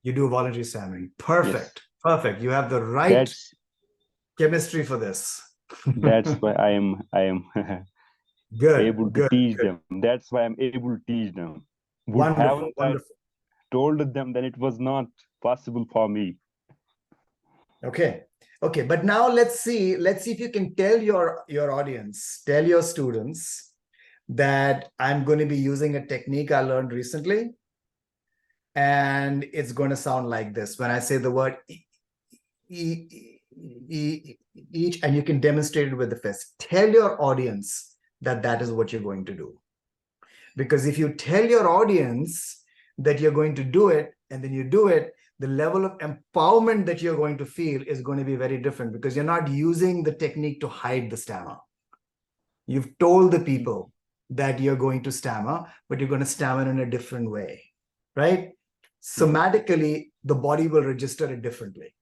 You do voluntary stammering. Perfect. Yes. Perfect. You have the right chemistry for this. That's why I am good, able to teach them. That's why I'm able to teach them. Wonderful. I told them that it was not possible for me. Okay. But now let's see if you can tell your audience, tell your students that I'm going to be using a technique I learned recently. And it's going to sound like this. When I say the word each, and you can demonstrate it with the fist. Tell your audience that is what you're going to do. Because if you tell your audience that you're going to do it, and then you do it, the level of empowerment that you're going to feel is going to be very different because you're not using the technique to hide the stammer. You've told the people that you're going to stammer, but you're going to stammer in a different way, right? Somatically, the body will register it differently.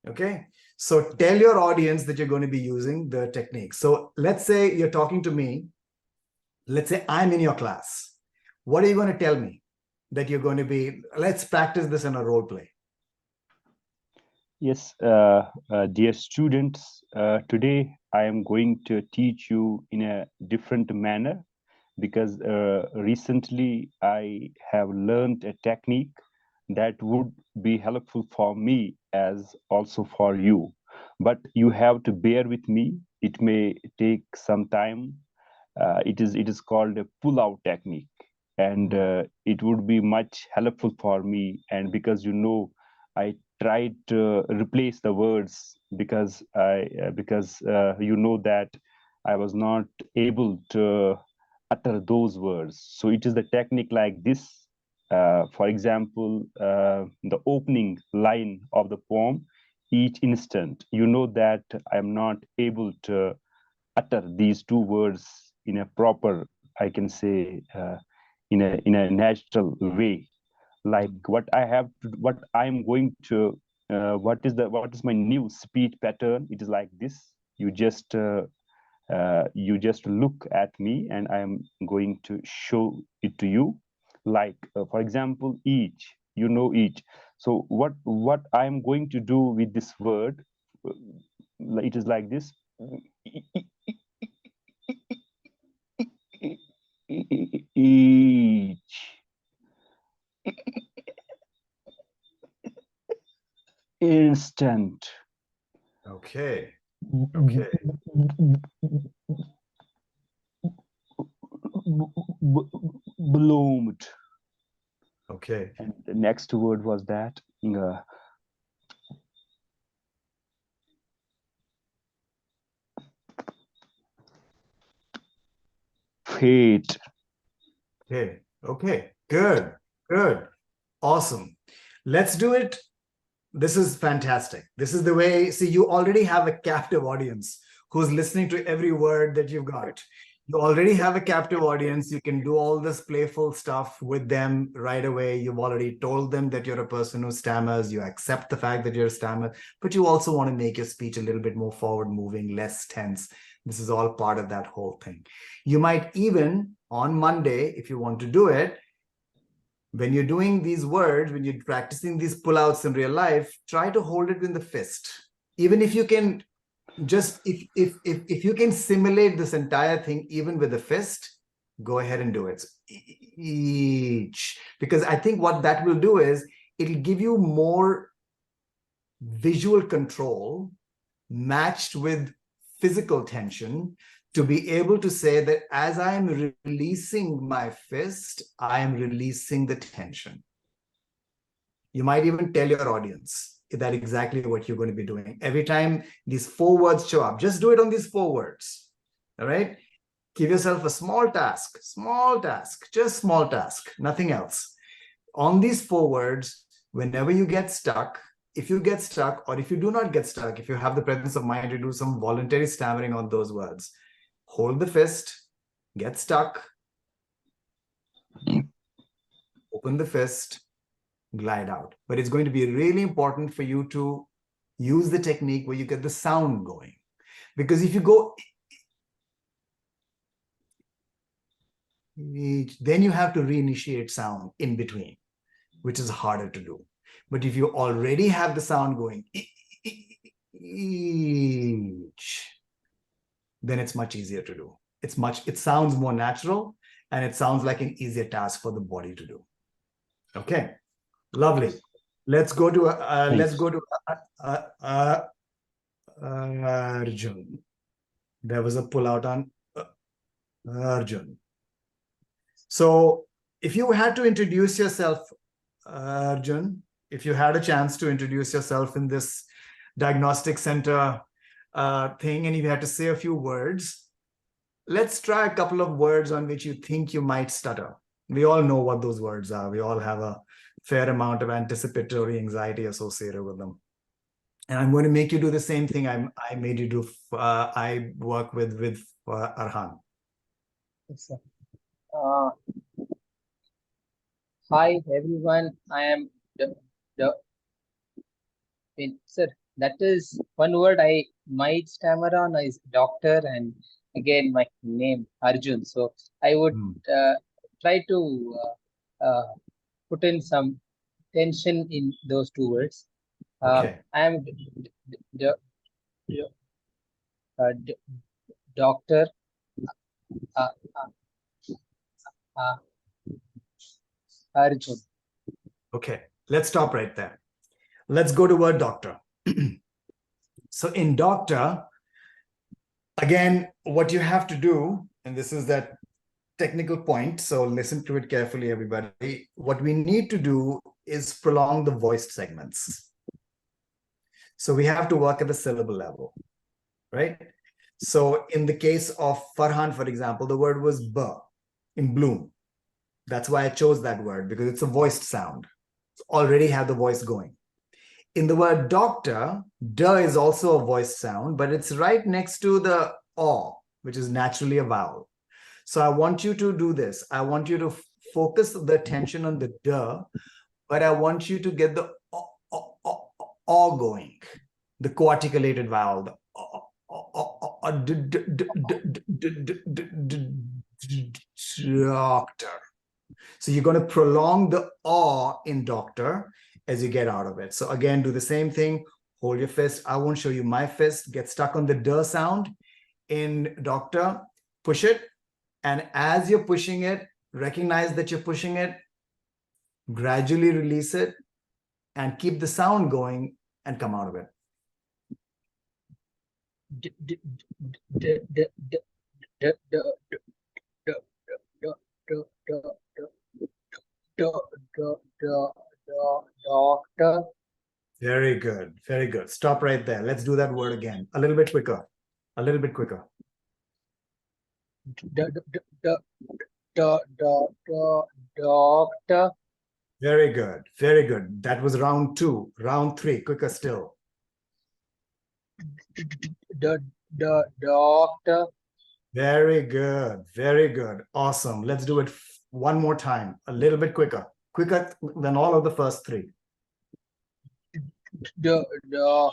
Okay, so tell your audience that you're going to be using the technique. So let's say you're talking to me. Let's say I'm in your class. What are you going to tell me that you're going to be? Let's practice this in a role play. Yes, dear students, today I am going to teach you in a different manner because recently I have learned a technique that would be helpful for me as also for you. But you have to bear with me. It may take some time. It is called a pull-out technique, and it would be much helpful for me. And because I tried to replace the words because that I was not able to utter those words. So it is the technique like this. For example, the opening line of the poem, each instant, that I'm not able to utter these two words in a proper, I can say, in a natural way. Like what I'm going to, what is my new speech pattern? It is like this. You just look at me, and I'm going to show it to you. Like for example, each. Each. So what I'm going to do with this word? It is like this. Each instant. Okay. Bloomed. Okay. And the next word was that. Fate. Okay. Good. Awesome. Let's do it. This is fantastic. This is the way. See, you already have a captive audience who's listening to every word that you've got. You already have a captive audience. You can do all this playful stuff with them right away. You've already told them that you're a person who stammers. You accept the fact that you're a stammer, but you also want to make your speech a little bit more forward moving, less tense. This is all part of that whole thing. You might even on Monday, if you want to do it, when you're doing these words, when you're practicing these pullouts in real life, try to hold it in the fist. Even if you can just, if you can simulate this entire thing, even with the fist, go ahead and do it. Each. Because I think what that will do is it'll give you more visual control matched with physical tension to be able to say that as I am releasing my fist, I am releasing the tension. You might even tell your audience that exactly what you're going to be doing. Every time these 4 words show up, just do it on these 4 words. All right? Give yourself a small task, just small task, nothing else. On these 4 words, whenever you get stuck, if you get stuck, or if you do not get stuck, if you have the presence of mind to do some voluntary stammering on those words, hold the fist, get stuck, open the fist, glide out. But it's going to be really important for you to use the technique where you get the sound going. Because if you go, then you have to reinitiate sound in between, which is harder to do. But if you already have the sound going, then it's much easier to do. It sounds more natural, and it sounds like an easier task for the body to do. Okay, lovely. Let's go to Arjun. There was a pullout on Arjun. So if you had to introduce yourself, Arjun, if you had a chance to introduce yourself in this diagnostic center thing, and you had to say a few words, let's try a couple of words on which you think you might stutter. We all know what those words are. We all have a fair amount of anticipatory anxiety associated with them. And I'm going to make you do the same thing I made you do. I work with Arhan. Yes, sir. Hi everyone. I am sir. That is one word I might stammer on is doctor, and again my name Arjun. So I would try to put in some tension in those 2 words. Okay. I am doctor. Arjun. Okay, let's stop right there. Let's go to word doctor. So in doctor, again, what you have to do, and this is that technical point, so listen to it carefully, everybody. What we need to do is prolong the voiced segments. So we have to work at the syllable level, right? So in the case of Farhan, for example, the word was B in bloom. That's why I chose that word, because it's a voiced sound. It's already have the voice going. In the word doctor, D is also a voiced sound, but it's right next to the O, which is naturally a vowel. So I want you to do this. I want you to focus the attention on the D, but I want you to get the O going, the co-articulated vowel, the doctor. So you're going to prolong the O in doctor as you get out of it. So again, do the same thing. Hold your fist. I won't show you my fist. Get stuck on the D sound in doctor. Push it. And as you're pushing it, recognize that you're pushing it. Gradually release it. And keep the sound going and come out of it. Doctor. Very good. Very good. Stop right there. Let's do that word again. A little bit quicker. A little bit quicker. Doctor. Very good. Very good. That was round 2. Round 3. Quicker still. Doctor. Very good. Very good. Awesome. Let's do it one more time. A little bit quicker. Quicker than all of the first 3. Doctor.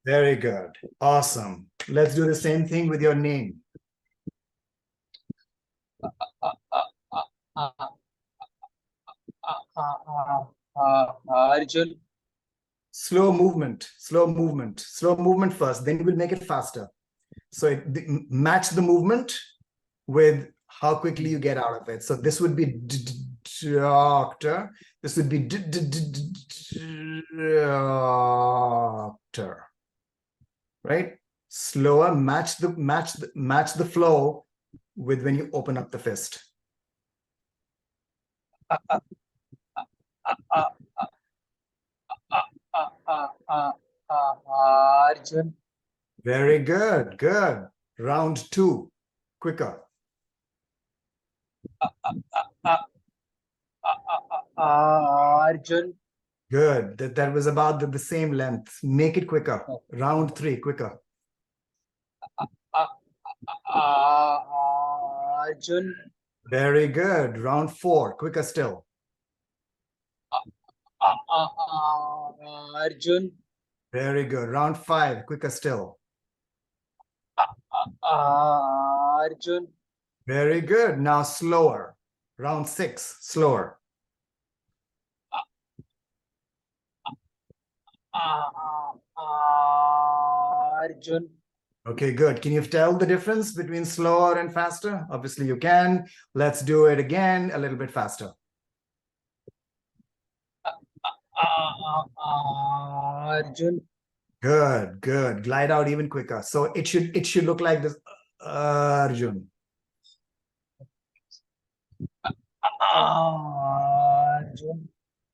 Very good. Awesome. Let's do the same thing with your name. Arjun. Slow movement. Slow movement. Slow movement first. Then we'll make it faster. So match the movement with how quickly you get out of it. So this would be doctor. This would be doctor. Right? Slower. Match the flow with when you open up the fist. Arjun. Very good. Good. Round 2. Quicker. Arjun. Good. That was about the same length. Make it quicker. Round 3. Quicker. Arjun. Very good. Round 4. Quicker still. Arjun. Very good. Round 5. Quicker still. Arjun. Very good. Now slower. Round 6. Slower. Arjun. Okay, good. Can you tell the difference between slower and faster? Obviously you can. Let's do it again a little bit faster. Arjun. Good, good. Glide out even quicker. So it should look like this. Arjun. Arjun.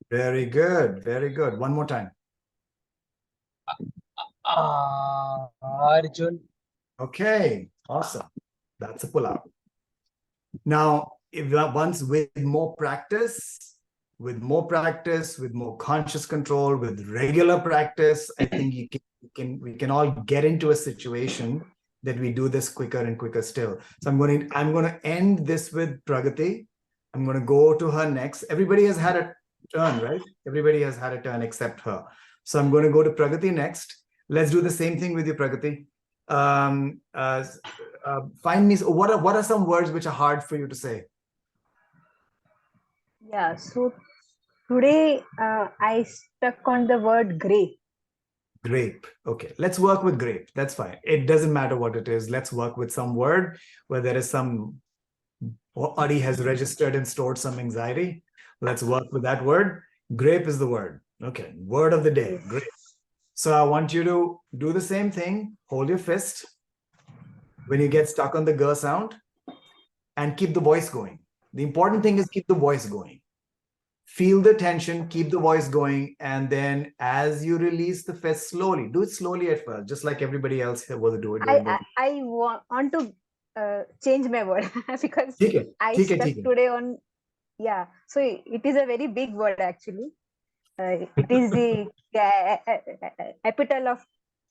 Very good, very good. One more time. Arjun. Okay, awesome. That's a pullout. Now, if once with more practice, with more conscious control, with regular practice, I think we can all get into a situation that we do this quicker and quicker still. So I'm going to end this with Pragati. I'm going to go to her next. Everybody has had a turn, right? Everybody has had a turn except her. So I'm going to go to Pragati next. Let's do the same thing with you, Pragati. Find me, what are some words which are hard for you to say? Yeah, so today I stuck on the word grape. Grape. Okay, let's work with grape. That's fine. It doesn't matter what it is. Let's work with some word where there is some or Adi has registered and stored some anxiety. Let's work with that word. Grape is the word. Okay, word of the day, grape. So I want you to do the same thing. Hold your fist when you get stuck on the g sound and keep the voice going. The important thing is keep the voice going. Feel the tension, keep the voice going, and then as you release the fist slowly, do it slowly at first, just like everybody else will do it. I want to change my word because Okay. I stuck today on, yeah. So it is a very big word actually. It is the capital of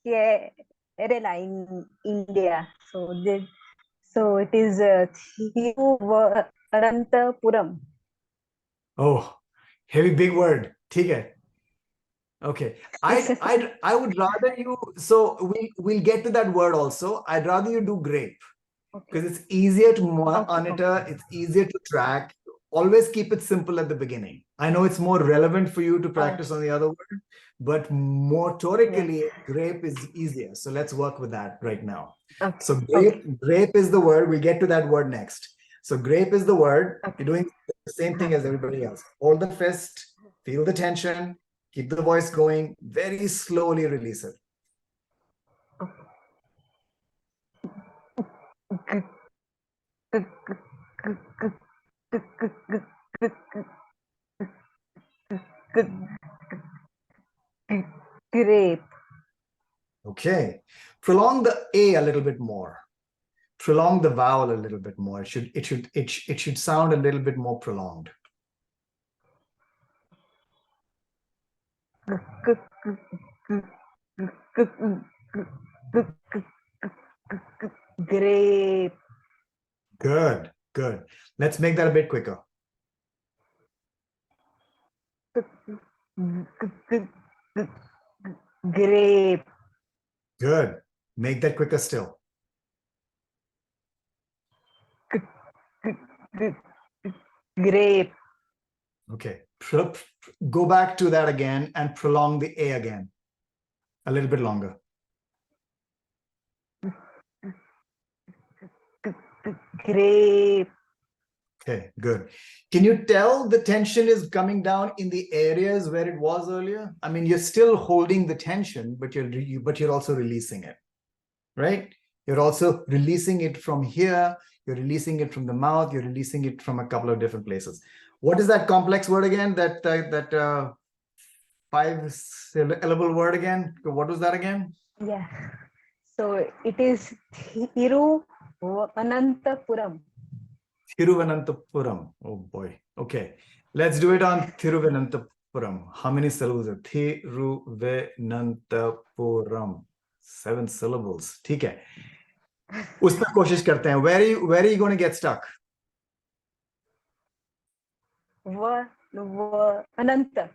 Kerala in India. So it is Thiruvananthapuram. Oh, heavy big word. Okay. I would rather you, so we'll get to that word also. I'd rather you do grape because it's easier to monitor, it's easier to track. Always keep it simple at the beginning. I know it's more relevant for you to practice on the other word, but motorically, grape is easier. So let's work with that right now. So grape is the word. We'll get to that word next. So grape is the word. You're doing the same thing as everybody else. Hold the fist, feel the tension, keep the voice going, very slowly release it. Grape. Okay. Prolong the A a little bit more. Prolong the vowel a little bit more. It should sound a little bit more prolonged. Grape. Good. Let's make that a bit quicker. Grape. Good. Make that quicker still. Grape. Okay. Go back to that again and prolong the A again. A little bit longer. Grape. Okay, good. Can you tell the tension is coming down in the areas where it was earlier? I mean, you're still holding the tension, but you're also releasing it, right? You're also releasing it from here. You're releasing it from the mouth. You're releasing it from a couple of different places. What is that complex word again? That 5-syllable word again? What was that again? Yeah. So it is Thiruvananthapuram. Thiruvananthapuram. Oh boy. Okay. Let's do it on Thiruvananthapuram. How many syllables are Thiruvananthapuram? 7 syllables. ठीक है. उस पर कोशिश करते हैं. Where are you going to get stuck? Ananta.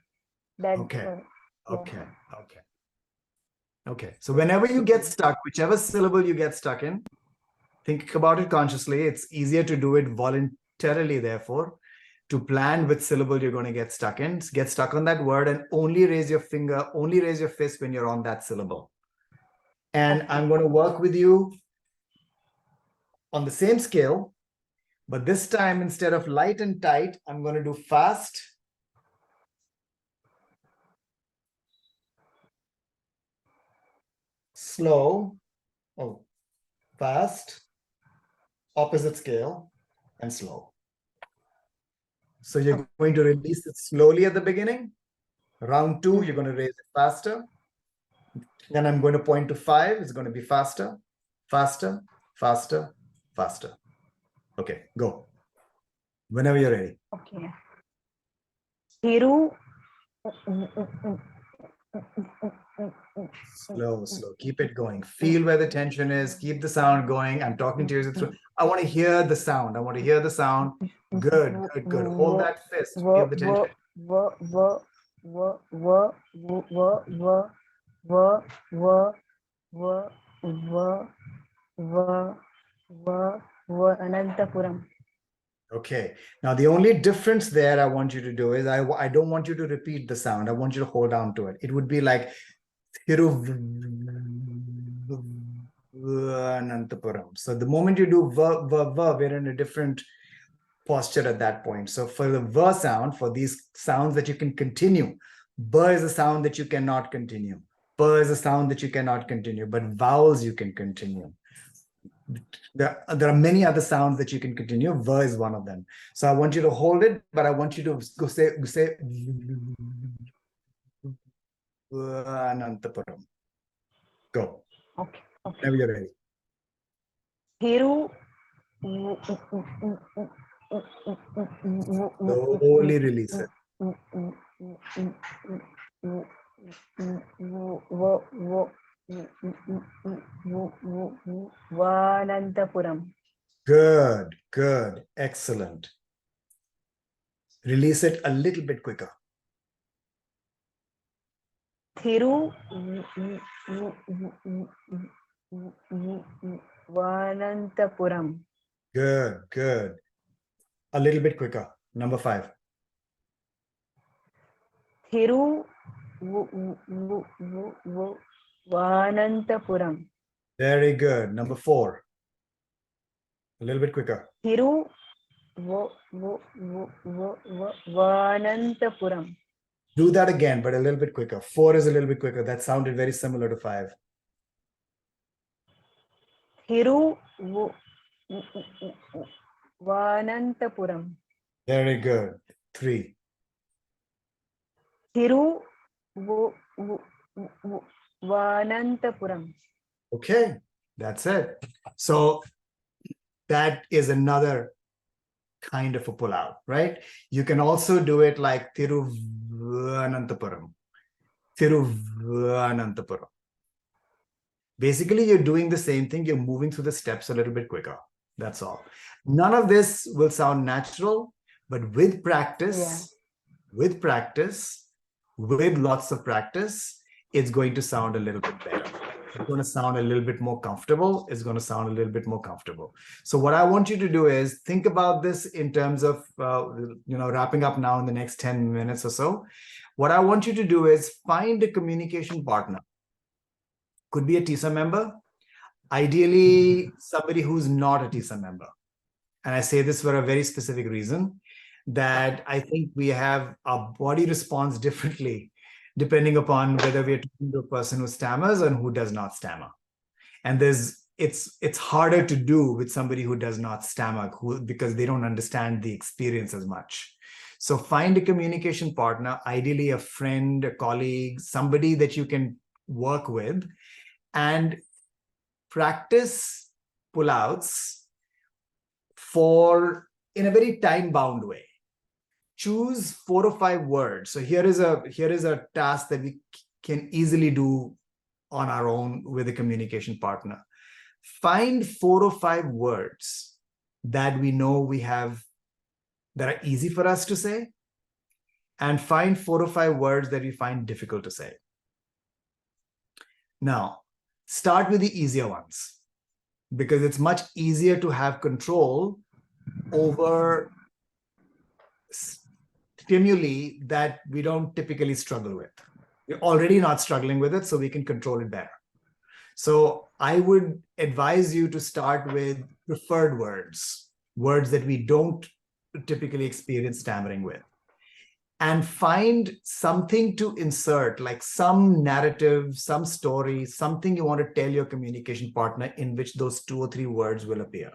Okay. So whenever you get stuck, whichever syllable you get stuck in, think about it consciously. It's easier to do it voluntarily, therefore, to plan which syllable you're going to get stuck in. Get stuck on that word and only raise your finger, only raise your fist when you're on that syllable. And I'm going to work with you on the same scale, but this time, instead of light and tight, I'm going to do fast, slow, fast, opposite scale, and slow. So you're going to release it slowly at the beginning. Round 2, you're going to raise it faster. Then I'm going to point to 5. It's going to be faster, faster, faster, faster. Okay, go. Whenever you're ready. Okay. Thiru. Slow. Keep it going. Feel where the tension is. Keep the sound going. I'm talking to you through. I want to hear the sound. Good. Hold that fist. Feel the tension. Anantapuram. Okay. Now the only difference there I want you to do is I don't want you to repeat the sound. I want you to hold on to it. It would be like Thiruvananthapuram. So the moment you do we're in a different posture at that point. So for the V sound, for these sounds that you can continue, B is a sound that you cannot continue. P is a sound that you cannot continue, but vowels you can continue. There are many other sounds that you can continue. V is one of them. So I want you to hold it, but I want you to go say Anantapuram. Go. Okay. Whenever you're ready. Thiru. Slowly release it. Vanantapuram. Good, good, excellent. Release it a little bit quicker. Thiru. Vanantapuram. Good, good. A little bit quicker. Number 5. Thiru. Vanantapuram. Very good. Number 4. A little bit quicker. Thiru. Vanantapuram. Do that again, but a little bit quicker. 4 is a little bit quicker. That sounded very similar to 5. Thiru. Vanantapuram. Very good. 3. Thiru. Vanantapuram. Okay, that's it. So that is another kind of a pullout, right? You can also do it like Thiruvananthapuram. Thiruvananthapuram. Basically, you're doing the same thing. You're moving through the steps a little bit quicker. That's all. None of this will sound natural, but with practice, with lots of practice, it's going to sound a little bit better. It's going to sound a little bit more comfortable. It's going to sound a little bit more comfortable. So what I want you to do is think about this in terms of, wrapping up now in the next 10 minutes or so. What I want you to do is find a communication partner. Could be a TISA member. Ideally, somebody who's not a TISA member. And I say this for a very specific reason, that I think we have our body responds differently depending upon whether we're talking to a person who stammers and who does not stammer. And it's harder to do with somebody who does not stammer because they don't understand the experience as much. So find a communication partner, ideally a friend, a colleague, somebody that you can work with, and practice pullouts in a very time-bound way. Choose 4 or 5 words. So here is a task that we can easily do on our own with a communication partner. Find 4 or 5 words that we know we have that are easy for us to say, and find 4 or 5 words that we find difficult to say. Now, start with the easier ones, because it's much easier to have control over stimuli that we don't typically struggle with. We're already not struggling with it, so we can control it better. So I would advise you to start with preferred words, words that we don't typically experience stammering with, and find something to insert, like some narrative, some story, something you want to tell your communication partner in which those 2 or 3 words will appear.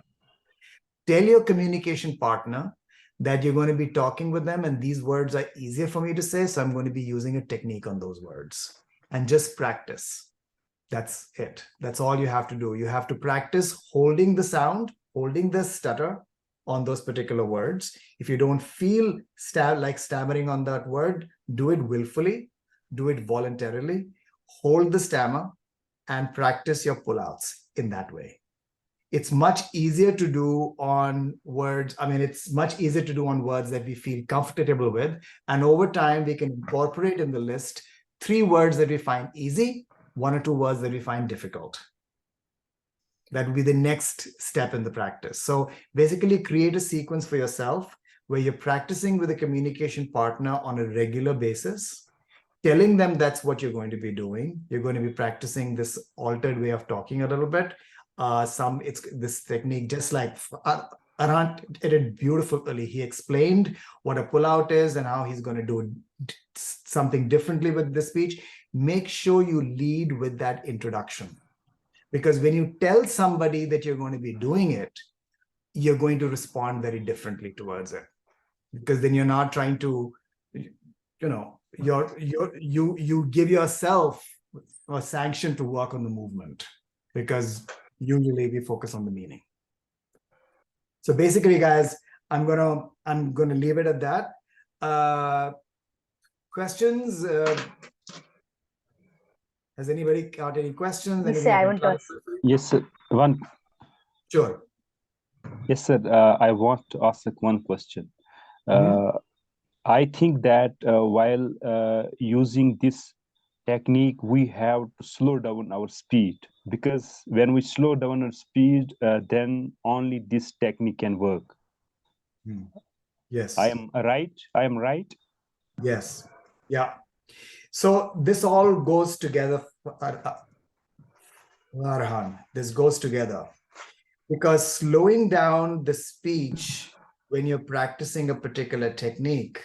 Tell your communication partner that you're going to be talking with them and these words are easier for me to say, so I'm going to be using a technique on those words, and just practice. That's it. That's all you have to do. You have to practice holding the sound, holding the stutter on those particular words. If you don't feel like stammering on that word, do it willfully, do it voluntarily, hold the stammer, and practice your pullouts in that way. It's much easier to do on words. I mean, it's much easier to do on words that we feel comfortable with. And over time, we can incorporate in the list 3 words that we find easy, 1 or 2 words that we find difficult. That will be the next step in the practice. So basically create a sequence for yourself where you're practicing with a communication partner on a regular basis, telling them that's what you're going to be doing. You're going to be practicing this altered way of talking a little bit. It's this technique, just like Arhan did it beautifully. He explained what a pullout is and how he's going to do something differently with the speech. Make sure you lead with that introduction. Because when you tell somebody that you're going to be doing it, you're going to respond very differently towards it. Because then you're not trying to, you give yourself a sanction to work on the movement, because usually we focus on the meaning. So basically, guys, I'm gonna leave it at that. Questions? Has anybody got any questions? Yes, sir, I want to ask. Yes, sir. One. Sure. Yes, sir. I want to ask one question. I think that while using this technique, we have to slow down our speed, because when we slow down our speed, then only this technique can work. Yes. I am right? I am right? Yes. Yeah. So this all goes together, Arhan. This goes together, because slowing down the speech when you're practicing a particular technique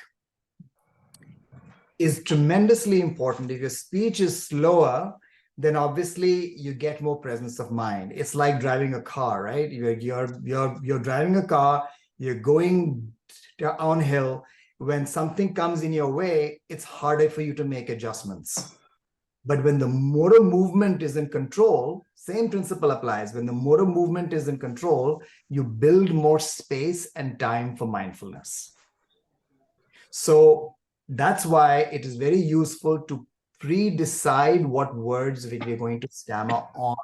is tremendously important. If your speech is slower, then obviously you get more presence of mind. It's like driving a car, right? You're driving a car, you're going downhill. When something comes in your way, it's harder for you to make adjustments. But when the motor movement is in control, same principle applies. When the motor movement is in control, you build more space and time for mindfulness. So that's why it is very useful to pre-decide what words we're going to stammer on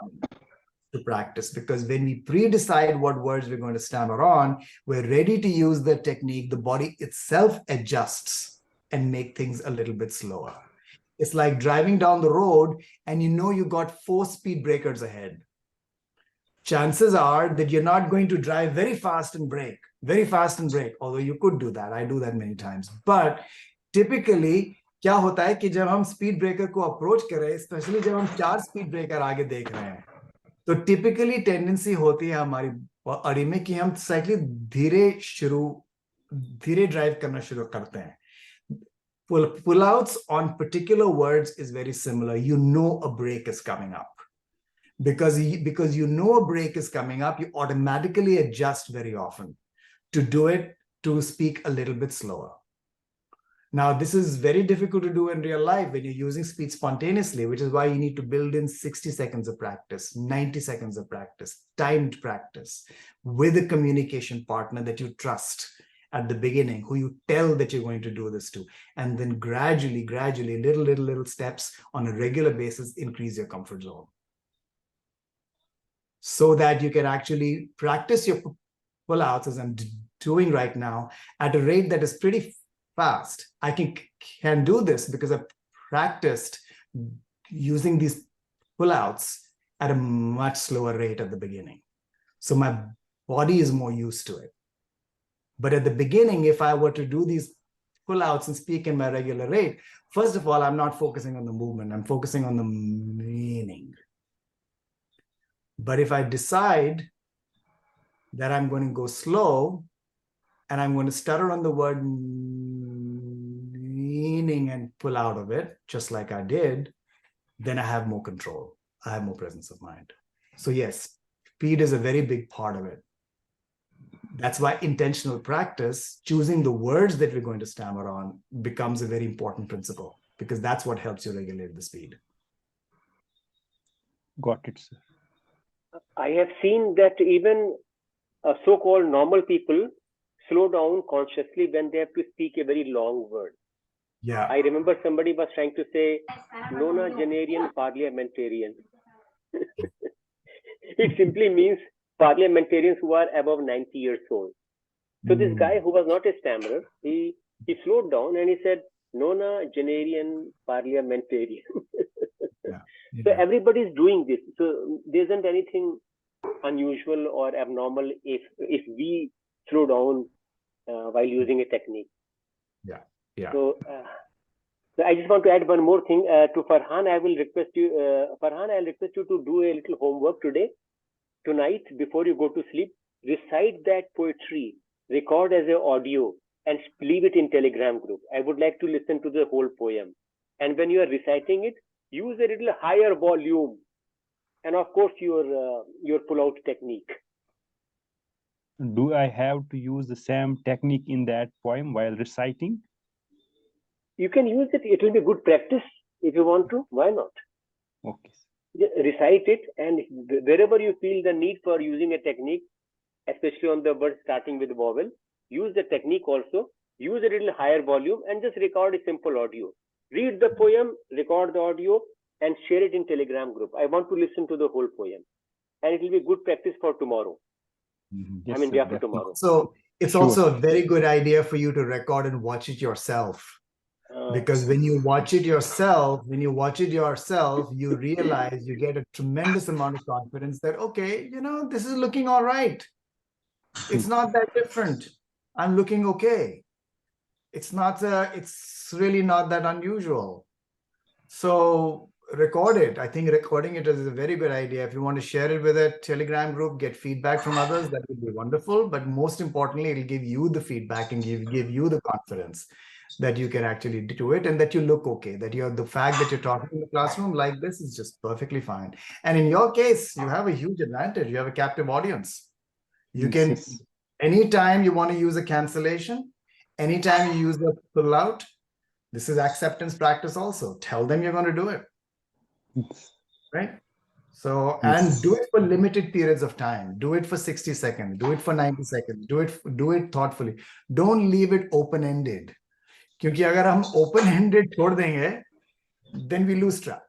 to practice, because when we pre-decide what words we're going to stammer on, we're ready to use the technique. The body itself adjusts and make things a little bit slower. It's like driving down the road and you got 4 speed breakers ahead. Chances are that you're not going to drive very fast and brake, although you could do that. I do that many times. But typically, क्या होता है कि जब हम speed breaker को approach करें, specially जब हम 4 स्पीड ब्रेकर आगे देख रहे हैं, तो टिपिकली टेंडेंसी होती है हमारी अड़ी में कि हम साइकिल धीरे ड्राइव करना शुरू करते हैं. Pullouts on particular words is very similar. You know a break is coming up. Because you know a break is coming up, you automatically adjust very often to do it, to speak a little bit slower. Now, this is very difficult to do in real life when you're using speech spontaneously, which is why you need to build in 60 seconds of practice, 90 seconds of practice, timed practice with a communication partner that you trust at the beginning, who you tell that you're going to do this to, and then gradually, little steps on a regular basis, increase your comfort zone, so that you can actually practice your pullouts, as I'm doing right now, at a rate that is pretty fast. I can do this because I've practiced using these pullouts at a much slower rate at the beginning. So my body is more used to it. But at the beginning, if I were to do these pullouts and speak in my regular rate, first of all, I'm not focusing on the movement. I'm focusing on the meaning. But if I decide that I'm going to go slow and I'm going to stutter on the word meaning and pull out of it, just like I did, then I have more control. I have more presence of mind. So yes, speed is a very big part of it. That's why intentional practice, choosing the words that we're going to stammer on, becomes a very important principle, because that's what helps you regulate the speed. Got it, sir. I have seen that even so-called normal people slow down consciously when they have to speak a very long word. Yeah. I remember somebody was trying to say nonagenarian parliamentarian. It simply means parliamentarians who are above 90 years old. So this guy who was not a stammerer, he slowed down and he said nonagenarian parliamentarian. So everybody is doing this. So there isn't anything unusual or abnormal if we slow down while using a technique. Yeah. So I just want to add one more thing to Farhan. I will request you, Farhan, I'll request you to do a little homework tonight, before you go to sleep. recite that poetry, record as an audio, and leave it in Telegram group. I would like to listen to the whole poem. And when you are reciting it, use a little higher volume, and of course your pull-out technique. Do I have to use the same technique in that poem while reciting? You can use it. It will be good practice if you want to. Why not? Okay. Recite it, and wherever you feel the need for using a technique, especially on the word starting with vowel, use the technique also. Use a little higher volume and just record a simple audio. Read the poem, record the audio, and share it in Telegram group. I want to listen to the whole poem, and it will be good practice for tomorrow. Yes, I mean, sir, day after definitely. tomorrow. So it's also a very good idea for you to record and watch it yourself. Because when you watch it yourself, you realize, you get a tremendous amount of confidence that, okay, this is looking all right. It's not that different. I'm looking okay. It's really not that unusual. So record it. I think recording it is a very good idea. If you want to share it with a Telegram group, get feedback from others, that would be wonderful. But most importantly, it'll give you the feedback and give you the confidence that you can actually do it, and that you look okay, that the fact that you're talking in the classroom like this is just perfectly fine. And in your case, you have a huge advantage. You have a captive audience. You can, Yes. anytime you want to use a cancellation, anytime you use the pull out, this is acceptance practice also. Tell them you're going to do it. Yes. Right? So, Yes. and do it for limited periods of time. Do it for 60 seconds. Do it for 90 seconds. Do it thoughtfully. Don't leave it open-ended. क्योंकि अगर हम open-ended छोड़ देंगे, then we lose track.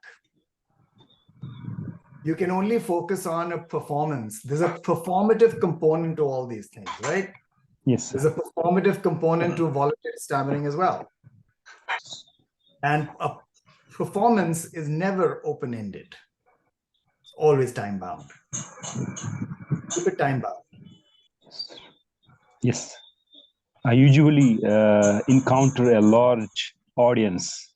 You can only focus on a performance. There's a performative component to all these things, right? Yes, sir. There's a performative component to voluntary stammering as well. And a performance is never open-ended. It's always time-bound. Keep it time-bound. Yes. I usually encounter a large audience,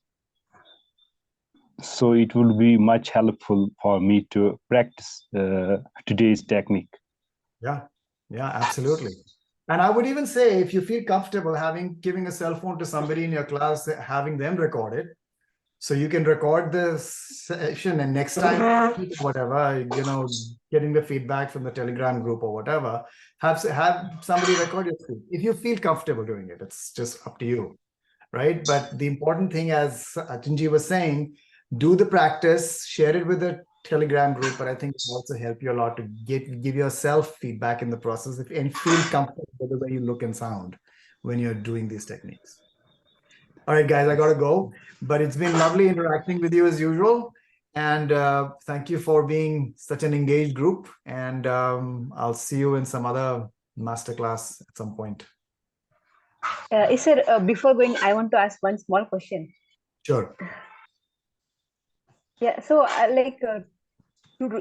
so it will be much helpful for me to practice today's technique. Yeah, absolutely. And I would even say, if you feel comfortable giving a cell phone to somebody in your class, having them record it, so you can record the session, and next time, whatever, getting the feedback from the Telegram group or whatever, have somebody record your screen. If you feel comfortable doing it, it's just up to you, right? But the important thing, as Achinji was saying, do the practice, share it with the Telegram group, but I think it will also help you a lot to give yourself feedback in the process and feel comfortable with the way you look and sound when you're doing these techniques. All right, guys, I got to go, but it's been lovely interacting with you as usual. And thank you for being such an engaged group. And I'll see you in some other masterclass at some point. Sir, before going, I want to ask one small question. Sure. Yeah, so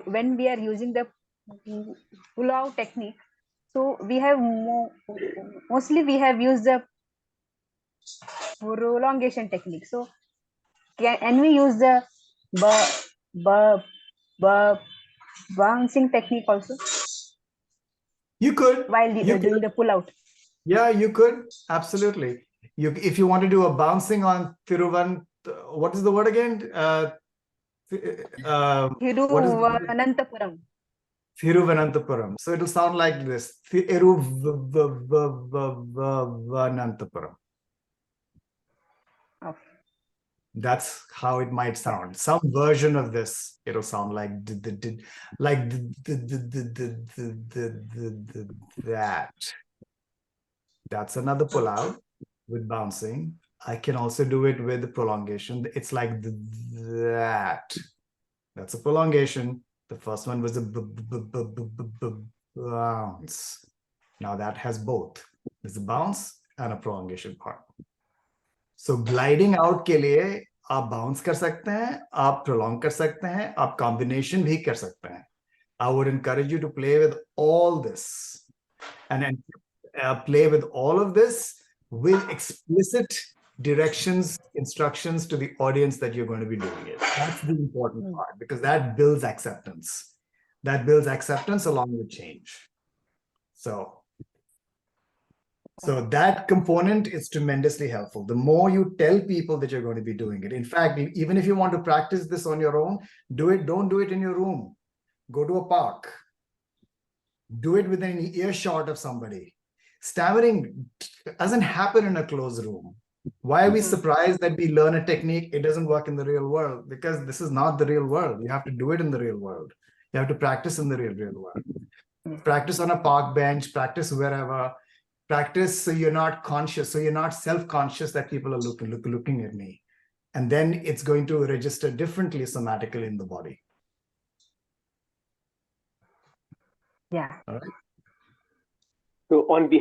when we are using the pull-out technique, so we have mostly we have used the prolongation technique. So can we use the bouncing technique also? You could. While doing the pull-out. Yeah, you could. Absolutely. If you want to do a bouncing on what is the word again? Thiruvananthapuram. Thiruvananthapuram. So it'll sound like this. Thiruvananthapuram. Okay. That's how it might sound. Some version of this, it'll sound like that. That's another pull-out with bouncing. I can also do it with the prolongation. It's like that. That's a prolongation. The first one was a bounce. Now that has both. There's a bounce and a prolongation part. So gliding out के लिए आप bounce कर सकते हैं, आप prolong कर सकते हैं, आप combination भी कर सकते हैं. I would encourage you to play with all this and play with all of this with explicit directions, instructions to the audience that you're going to be doing it. That's the important part, because that builds acceptance. That builds acceptance along with change. So that component is tremendously helpful. The more you tell people that you're going to be doing it. In fact, even if you want to practice this on your own, do it. Don't do it in your room. Go to a park. Do it within earshot of somebody. Stammering doesn't happen in a closed room. Why are we surprised that we learn a technique? It doesn't work in the real world, because this is not the real world. You have to do it in the real world. You have to practice in the real world. Practice on a park bench, practice wherever. Practice so you're not conscious, so you're not self-conscious that people are looking at me. And then it's going to register differently somatically in the body. Yeah. All right. So on behalf